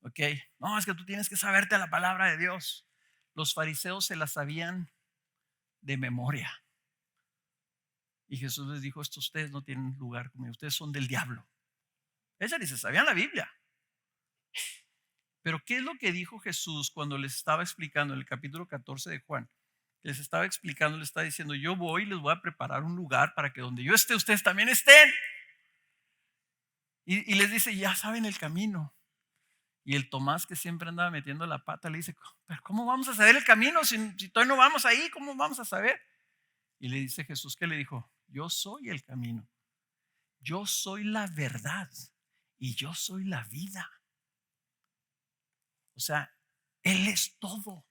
¿Ok? No, es que tú tienes que saberte la palabra de Dios. Los fariseos se la sabían de memoria. Y Jesús les dijo, ustedes no tienen lugar conmigo, ustedes son del diablo. Ellos ni se sabían la Biblia. Pero ¿qué es lo que dijo Jesús cuando les estaba explicando en el capítulo 14 de Juan? Les estaba explicando, les estaba diciendo, yo voy y les voy a preparar un lugar para que donde yo esté, ustedes también estén. Y les dice, ya saben el camino. Y el Tomás, que siempre andaba metiendo la pata, le dice, pero ¿cómo vamos a saber el camino si todavía no vamos ahí? ¿Cómo vamos a saber? Y le dice Jesús, ¿qué le dijo? Yo soy el camino, yo soy la verdad y yo soy la vida. O sea, Él es todo.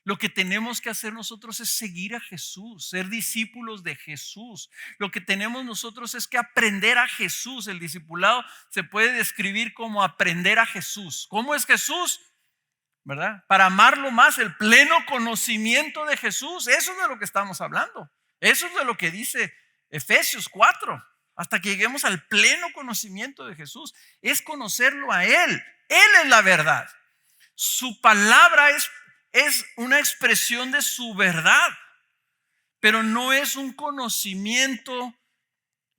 Lo que tenemos que hacer nosotros es seguir a Jesús, ser discípulos de Jesús. Lo que tenemos nosotros es que aprender a Jesús. El discipulado se puede describir como aprender a Jesús. ¿Cómo es Jesús? ¿Verdad? Para amarlo más, el pleno conocimiento de Jesús. Eso es de lo que estamos hablando. Eso es de lo que dice Efesios 4. Hasta que lleguemos al pleno conocimiento de Jesús. Es conocerlo a Él. Él es la verdad. Su palabra es una expresión de su verdad, pero no es un conocimiento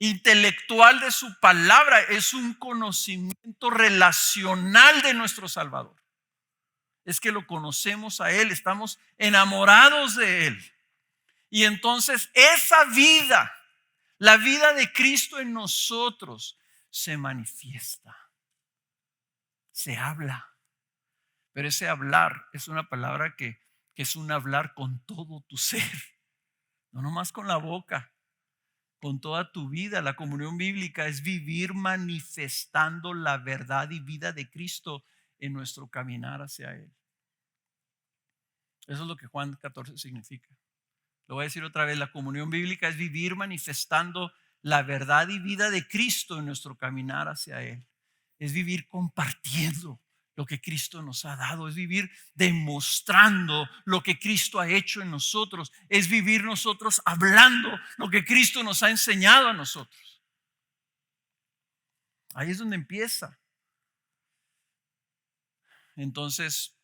intelectual de su palabra, es un conocimiento relacional de nuestro Salvador. Es que lo conocemos a Él, estamos enamorados de Él. Y entonces esa vida, la vida de Cristo en nosotros, se manifiesta, se habla. Pero ese hablar es una palabra que es un hablar con todo tu ser, no nomás con la boca, con toda tu vida. La comunión bíblica es vivir manifestando la verdad y vida de Cristo en nuestro caminar hacia Él. Eso es lo que Juan 14 significa. Lo voy a decir otra vez, la comunión bíblica es vivir manifestando la verdad y vida de Cristo en nuestro caminar hacia Él. Es vivir compartiendo lo que Cristo nos ha dado, es vivir demostrando lo que Cristo ha hecho en nosotros, es vivir nosotros hablando lo que Cristo nos ha enseñado a nosotros. Ahí es donde empieza. Entonces,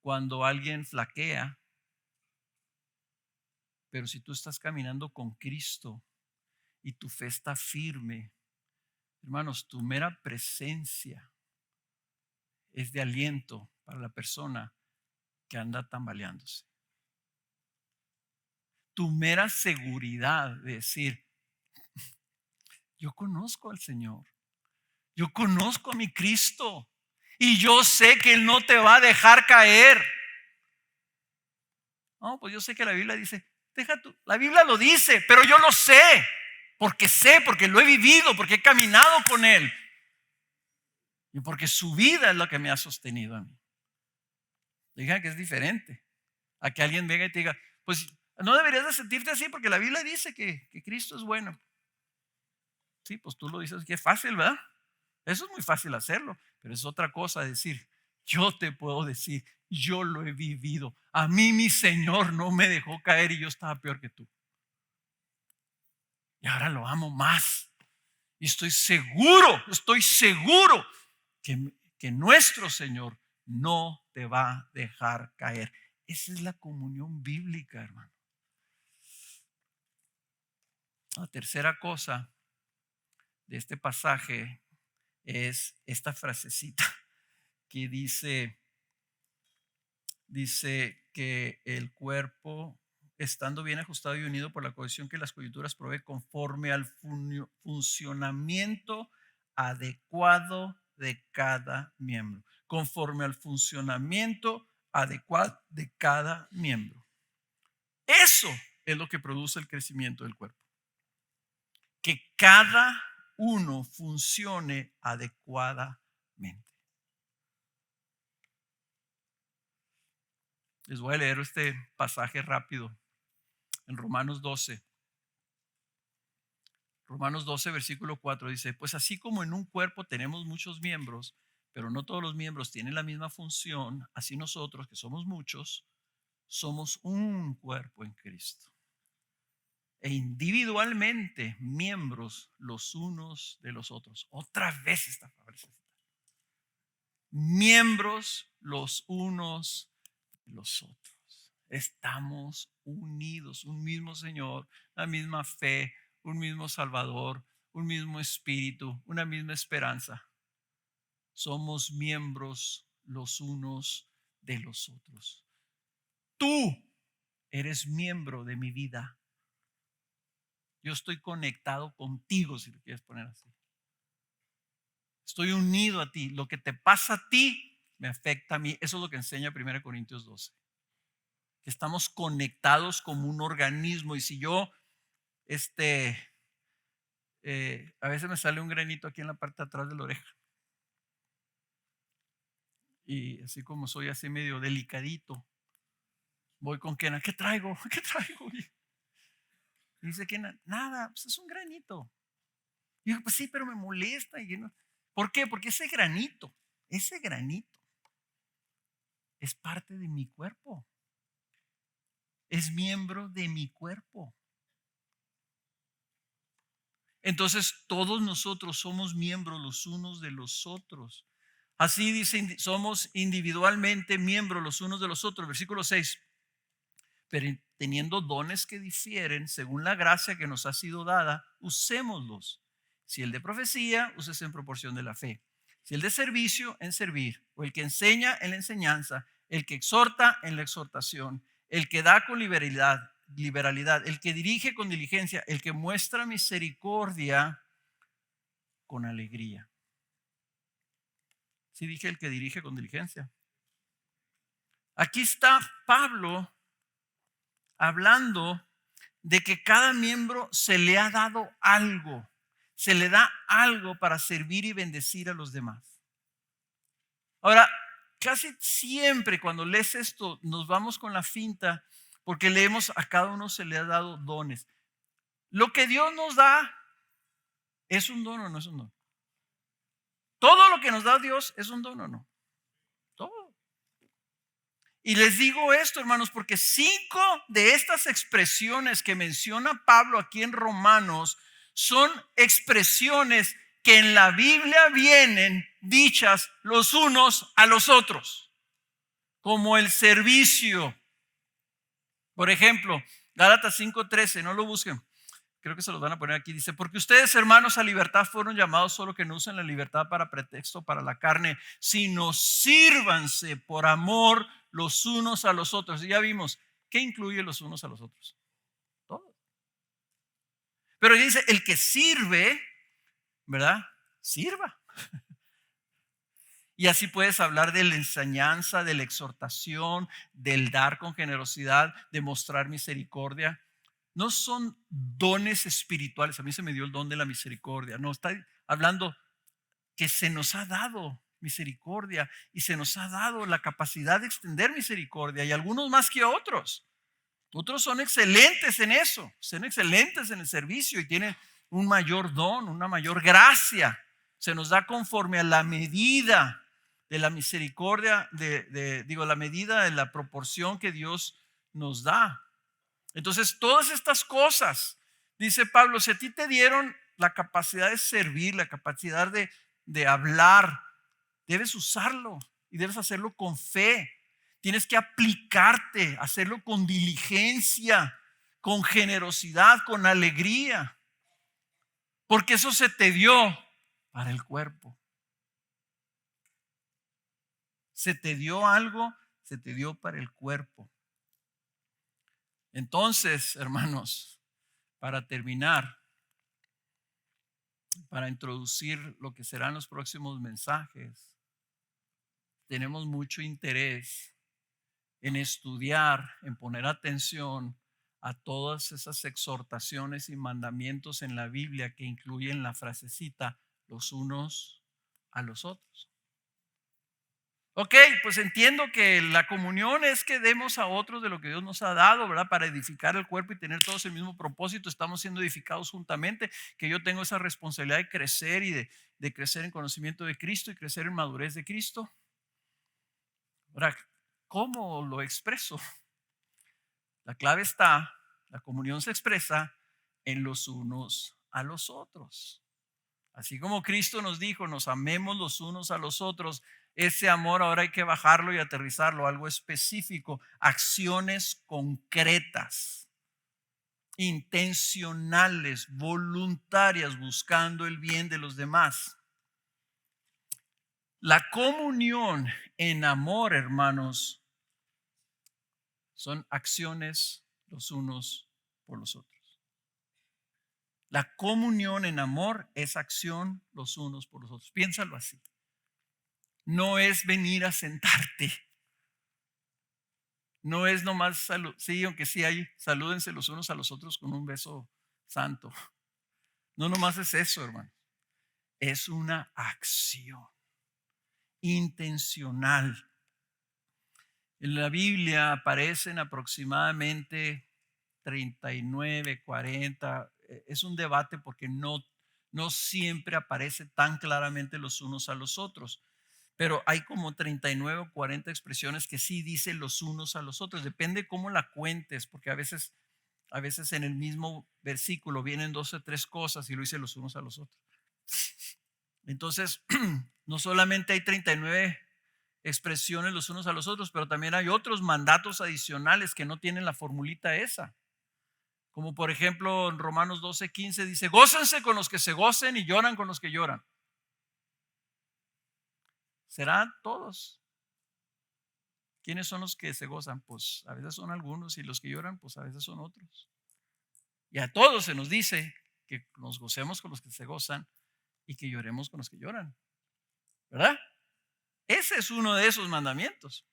cuando alguien flaquea, pero si tú estás caminando con Cristo y tu fe está firme, hermanos, tu mera presencia es de aliento para la persona que anda tambaleándose. Tu mera seguridad de decir, yo conozco al Señor, yo conozco a mi Cristo y yo sé que Él no te va a dejar caer. No, pues yo sé que la Biblia dice, la Biblia lo dice, pero yo lo sé, porque lo he vivido, porque he caminado con Él y porque su vida es lo que me ha sostenido a mí. Digan que es diferente a que alguien venga y te diga, pues no deberías de sentirte así porque la Biblia dice que Cristo es bueno. Sí, pues tú lo dices, que es fácil, ¿verdad? Eso es muy fácil hacerlo, pero es otra cosa decir, yo te puedo decir, yo lo he vivido. A mí mi Señor no me dejó caer y yo estaba peor que tú. Y ahora lo amo más. Y estoy seguro que nuestro Señor no te va a dejar caer. Esa es la comunión bíblica, hermano. La tercera cosa de este pasaje es esta frasecita que dice que el cuerpo, estando bien ajustado y unido por la cohesión que las coyunturas provee, conforme al funcionamiento adecuado de cada miembro. Conforme al funcionamiento adecuado de cada miembro. Eso es lo que produce el crecimiento del cuerpo. Que cada uno funcione adecuadamente. Les voy a leer este pasaje rápido en Romanos 12. Romanos 12, versículo 4 dice, pues así como en un cuerpo tenemos muchos miembros, pero no todos los miembros tienen la misma función, así nosotros, que somos muchos, somos un cuerpo en Cristo. E individualmente miembros los unos de los otros. Otra vez esta frase. Miembros los unos de los otros. Estamos unidos, un mismo Señor, la misma fe, un mismo Salvador, un mismo Espíritu, una misma esperanza. Somos miembros los unos de los otros. Tú eres miembro de mi vida. Yo estoy conectado contigo, si lo quieres poner así. Estoy unido a ti. Lo que te pasa a ti me afecta a mí. Eso es lo que enseña 1 Corintios 12. Que estamos conectados como un organismo. Y si yo, a veces me sale un granito aquí en la parte de atrás de la oreja. Y así como soy así medio delicadito, Voy con Kenan, ¿qué traigo? ¿Qué traigo? Y dice Kenan, nada, pues es un granito. Y yo, pues sí, pero me molesta. ¿Por qué? Porque ese granito es parte de mi cuerpo. Es miembro de mi cuerpo. Entonces todos nosotros somos miembros los unos de los otros. Así dice, somos individualmente miembros los unos de los otros. Versículo 6. Pero teniendo dones que difieren según la gracia que nos ha sido dada, usémoslos. Si el de profecía, úsese en proporción de la fe. Si el de servicio, en servir. O el que enseña, en la enseñanza. El que exhorta, en la exhortación. El que da con liberalidad. El que dirige con diligencia. El que muestra misericordia con alegría. Sí dije el que dirige con diligencia. Aquí está Pablo hablando de que cada miembro se le ha dado algo, se le da algo para servir y bendecir a los demás. Ahora, casi siempre cuando lees esto nos vamos con la finta porque leemos a cada uno se le ha dado dones. Lo que Dios nos da es un don o no es un don. Todo lo que nos da Dios es un don o no. Todo. Y les digo esto, hermanos, porque 5 de estas expresiones que menciona Pablo aquí en Romanos son expresiones que en la Biblia vienen dichas los unos a los otros, como el servicio. Por ejemplo, Gálatas 5:13, no lo busquen, creo que se los van a poner aquí, dice, porque ustedes, hermanos, a libertad fueron llamados, solo que no usen la libertad para pretexto para la carne, sino sírvanse por amor los unos a los otros. Y ya vimos, ¿qué incluye los unos a los otros? Todo. Pero dice, el que sirve, ¿verdad? Sirva. Y así puedes hablar de la enseñanza, de la exhortación, del dar con generosidad, de mostrar misericordia. No son dones espirituales. A mí se me dio el don de la misericordia. No, está hablando que se nos ha dado misericordia y se nos ha dado la capacidad de extender misericordia, y algunos más que otros. Otros son excelentes en eso, son excelentes en el servicio y tienen un mayor don, una mayor gracia. Se nos da conforme a la medida de la misericordia, la medida de la proporción que Dios nos da. Entonces, todas estas cosas, dice Pablo, si a ti te dieron la capacidad de servir, la capacidad de hablar, debes usarlo y debes hacerlo con fe. Tienes que aplicarte, hacerlo con diligencia, con generosidad, con alegría, porque eso se te dio para el cuerpo. Se te dio algo, se te dio para el cuerpo. Entonces, hermanos, para terminar, para introducir lo que serán los próximos mensajes, tenemos mucho interés en estudiar, en poner atención a todas esas exhortaciones y mandamientos en la Biblia que incluyen la frasecita los unos a los otros. Ok, pues entiendo que la comunión es que demos a otros de lo que Dios nos ha dado, ¿verdad? Para edificar el cuerpo y tener todos el mismo propósito. Estamos siendo edificados juntamente, que yo tengo esa responsabilidad de crecer y de crecer en conocimiento de Cristo y crecer en madurez de Cristo. Ahora, ¿cómo lo expreso? La clave está, la comunión se expresa en los unos a los otros. Así como Cristo nos dijo, nos amemos los unos a los otros, ese amor ahora hay que bajarlo y aterrizarlo a algo específico, acciones concretas, intencionales, voluntarias, buscando el bien de los demás. La comunión en amor, hermanos, son acciones los unos por los otros. La comunión en amor es acción los unos por los otros. Piénsalo así. No es venir a sentarte. No es nomás salud. Sí, aunque sí hay, salúdense los unos a los otros con un beso santo. No nomás es eso, hermano. Es una acción intencional. En la Biblia aparecen aproximadamente 39, 40. Es un debate porque no siempre aparece tan claramente los unos a los otros. Pero hay como 39 o 40 expresiones que sí dicen los unos a los otros. Depende cómo la cuentes, porque a veces en el mismo versículo vienen dos o tres cosas y lo dicen los unos a los otros. Entonces, no solamente hay 39 expresiones los unos a los otros, pero también hay otros mandatos adicionales que no tienen la formulita esa. Como por ejemplo en Romanos 12:15 dice, gócense con los que se gocen y lloran con los que lloran. ¿Serán todos? ¿Quiénes son los que se gozan? Pues a veces son algunos y los que lloran, pues a veces son otros. Y a todos se nos dice que nos gocemos con los que se gozan y que lloremos con los que lloran. ¿Verdad? Ese es uno de esos mandamientos.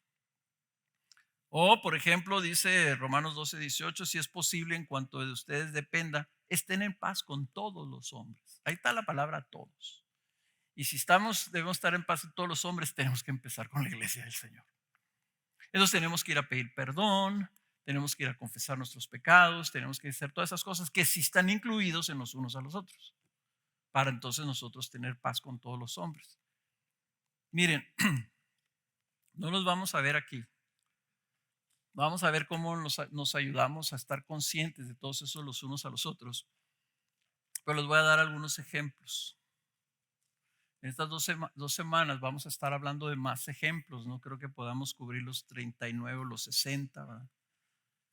O, por ejemplo, dice Romanos 12:18, si es posible en cuanto de ustedes dependa, estén en paz con todos los hombres. Ahí está la palabra todos. Y si debemos estar en paz con todos los hombres, tenemos que empezar con la iglesia del Señor. Entonces tenemos que ir a pedir perdón, tenemos que ir a confesar nuestros pecados, tenemos que hacer todas esas cosas que sí están incluidos en los unos a los otros, para entonces nosotros tener paz con todos los hombres. Miren, no los vamos a ver aquí. Vamos a ver cómo nos ayudamos a estar conscientes de todos esos los unos a los otros. Pero les voy a dar algunos ejemplos. En estas dos semanas vamos a estar hablando de más ejemplos. No creo que podamos cubrir los 39 o los 60, ¿verdad?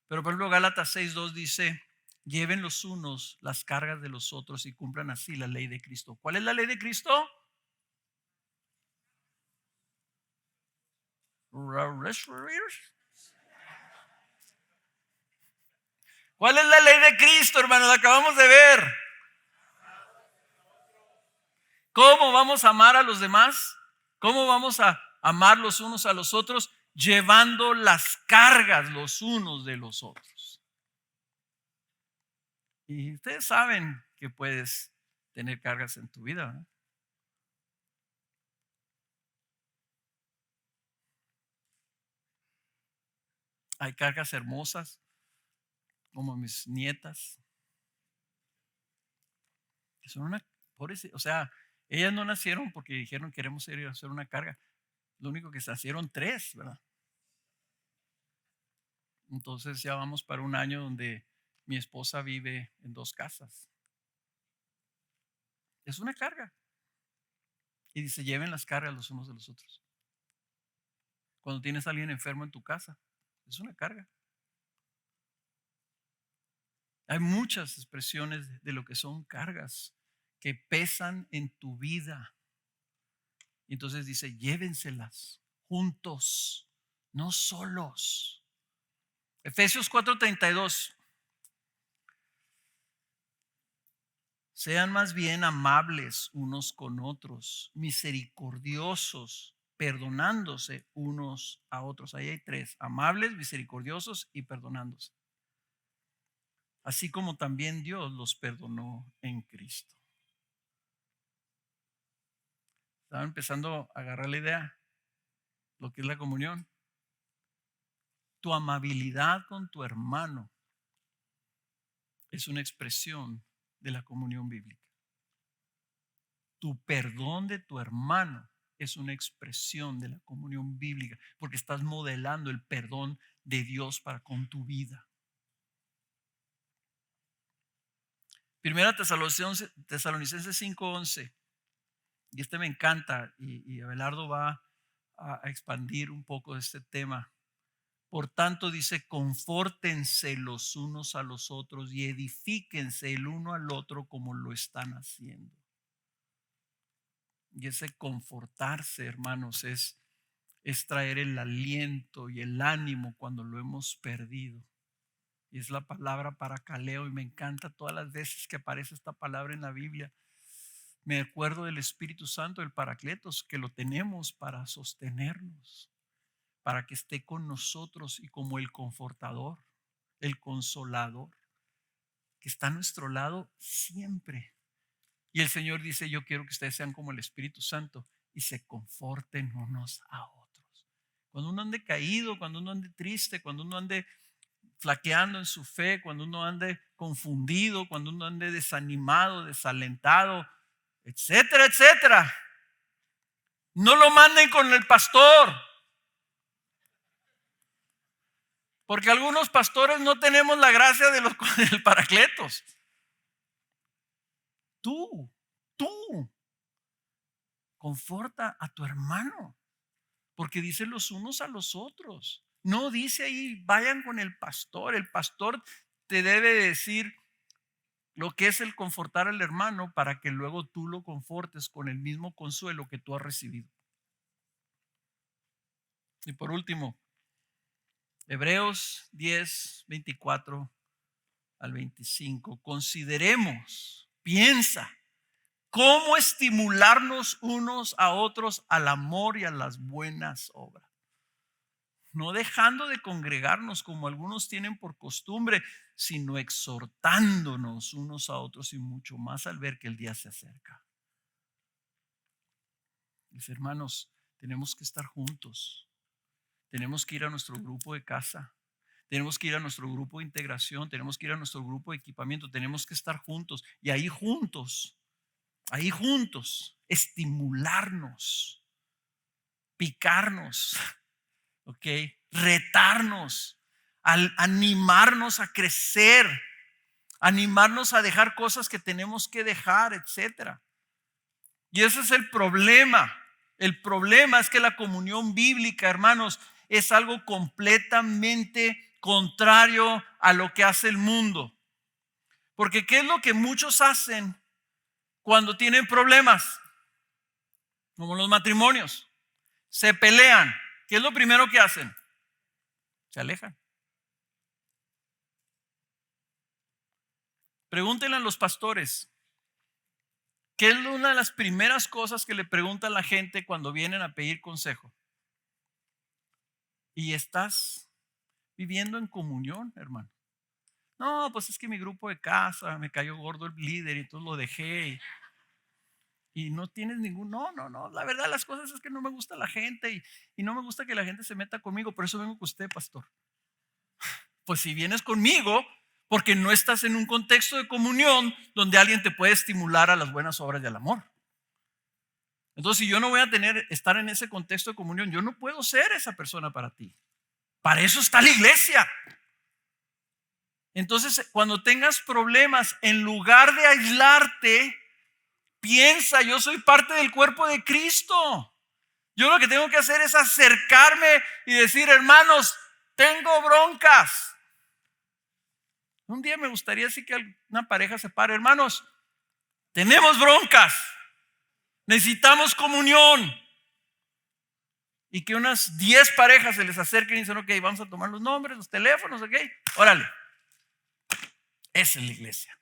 Pero por ejemplo, Gálatas 6:2 dice, lleven los unos las cargas de los otros y cumplan así la ley de Cristo. ¿Cuál es la ley de Cristo? ¿Cuál es la ley de Cristo, hermanos? La acabamos de ver. ¿Cómo vamos a amar a los demás? ¿Cómo vamos a amar los unos a los otros? Llevando las cargas los unos de los otros. Y ustedes saben que puedes tener cargas en tu vida, ¿no? Hay cargas hermosas, como mis nietas, que son una pobres, o sea, ellas no nacieron porque dijeron queremos ir a hacer una carga. Lo único que nacieron tres, ¿verdad? Entonces ya vamos para un año donde mi esposa vive en dos casas. Es una carga. Y dice, lleven las cargas los unos de los otros. Cuando tienes a alguien enfermo en tu casa, es una carga. Hay muchas expresiones de lo que son cargas que pesan en tu vida. Y entonces dice, llévenselas juntos, no solos. Efesios 4:32. Sean más bien amables unos con otros, misericordiosos, perdonándose unos a otros. Ahí hay tres: amables, misericordiosos y perdonándose. Así como también Dios los perdonó en Cristo. Estaba empezando a agarrar la idea, lo que es la comunión. Tu amabilidad con tu hermano es una expresión de la comunión bíblica. Tu perdón de tu hermano es una expresión de la comunión bíblica, porque estás modelando el perdón de Dios para con tu vida. Primera Tesalonicenses 5:11, y este me encanta, y Abelardo va a expandir un poco de este tema. Por tanto, dice, confórtense los unos a los otros y edifíquense el uno al otro como lo están haciendo. Y ese confortarse, hermanos, es traer el aliento y el ánimo cuando lo hemos perdido. Y es la palabra paracaleo, y me encanta todas las veces que aparece esta palabra en la Biblia. Me acuerdo del Espíritu Santo, del Paracletos, que lo tenemos para sostenernos, para que esté con nosotros y como el confortador, el consolador, que está a nuestro lado siempre. Y el Señor dice, yo quiero que ustedes sean como el Espíritu Santo y se conforten unos a otros. Cuando uno ande caído, cuando uno ande triste, cuando uno ande flaqueando en su fe, cuando uno ande confundido, cuando uno ande desanimado, desalentado, etcétera, etcétera. No lo manden con el pastor. Porque algunos pastores no tenemos la gracia de los del Paracletos. Tú conforta a tu hermano, porque dice los unos a los otros. No dice ahí, vayan con el pastor. El pastor te debe decir lo que es el confortar al hermano para que luego tú lo confortes con el mismo consuelo que tú has recibido. Y por último, Hebreos 10, 24 al 25. Consideremos, piensa, cómo estimularnos unos a otros al amor y a las buenas obras. No dejando de congregarnos como algunos tienen por costumbre, sino exhortándonos unos a otros, y mucho más al ver que el día se acerca. Mis hermanos, tenemos que estar juntos. Tenemos que ir a nuestro grupo de casa. Tenemos que ir a nuestro grupo de integración. Tenemos que ir a nuestro grupo de equipamiento. Tenemos que estar juntos. Y ahí juntos, estimularnos, picarnos, ¿ok? Retarnos, animarnos a crecer, animarnos a dejar cosas que tenemos que dejar, etcétera. Y ese es el problema. El problema es que la comunión bíblica, hermanos, es algo completamente contrario a lo que hace el mundo. Porque ¿qué es lo que muchos hacen cuando tienen problemas? Como los matrimonios. Se pelean. ¿Qué es lo primero que hacen? Se alejan. Pregúntenle a los pastores. ¿Qué es una de las primeras cosas que le pregunta a la gente cuando vienen a pedir consejo? ¿Y estás viviendo en comunión, hermano? No, pues es que mi grupo de casa me cayó gordo el líder y entonces lo dejé. Y no tienes ningún, no. La verdad, las cosas es que no me gusta la gente y no me gusta que la gente se meta conmigo. Por eso vengo con usted, pastor. Pues si vienes conmigo, porque no estás en un contexto de comunión donde alguien te puede estimular a las buenas obras y al amor. Entonces, si yo no voy a estar en ese contexto de comunión, yo no puedo ser esa persona para ti. Para eso está la iglesia. Entonces, cuando tengas problemas, en lugar de aislarte, piensa, yo soy parte del cuerpo de Cristo. Yo lo que tengo que hacer es acercarme y decir, hermanos, tengo broncas. Un día me gustaría así que una pareja se pare, hermanos, tenemos broncas, necesitamos comunión. Y que unas 10 parejas se les acerquen y dicen, ok, vamos a tomar los nombres, los teléfonos, ok, órale. Esa es la iglesia.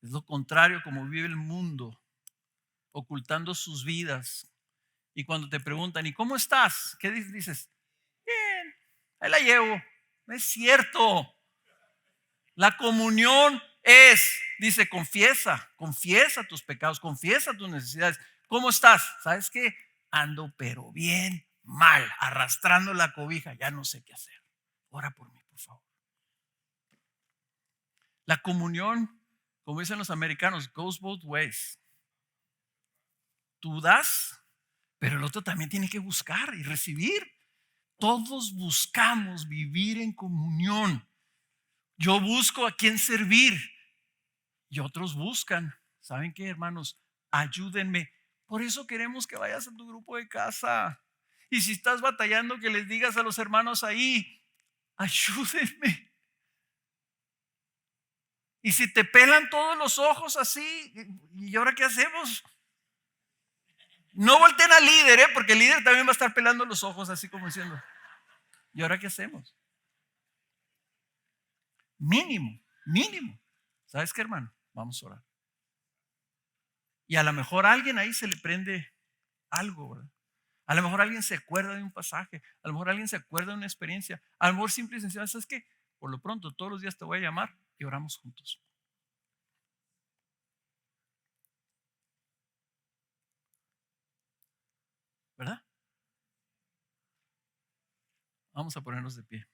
Es lo contrario como vive el mundo, ocultando sus vidas. Y cuando te preguntan, ¿y cómo estás? ¿Qué dices? Bien, ahí la llevo. No es cierto. La comunión dice, confiesa tus pecados, confiesa tus necesidades. ¿Cómo estás? ¿Sabes qué? Ando pero bien mal, arrastrando la cobija, ya no sé qué hacer. Ora por mí, por favor. La comunión, como dicen los americanos, goes both ways. Tú das, pero el otro también tiene que buscar y recibir. Todos buscamos vivir en comunión. Yo busco a quién servir y otros buscan. ¿Saben qué, hermanos? Ayúdenme. Por eso queremos que vayas a tu grupo de casa. Y si estás batallando, que les digas a los hermanos ahí, ayúdenme. Y si te pelan todos los ojos así, ¿y ahora qué hacemos? No volteen al líder, porque el líder también va a estar pelando los ojos así como diciendo, ¿y ahora qué hacemos? Mínimo. ¿Sabes qué, hermano? Vamos a orar. Y a lo mejor a alguien ahí se le prende algo, ¿verdad? A lo mejor alguien se acuerda de un pasaje, a lo mejor alguien se acuerda de una experiencia, a lo mejor simple y sencillamente, ¿sabes qué? Por lo pronto, todos los días te voy a llamar y oramos juntos. Vamos a ponernos de pie.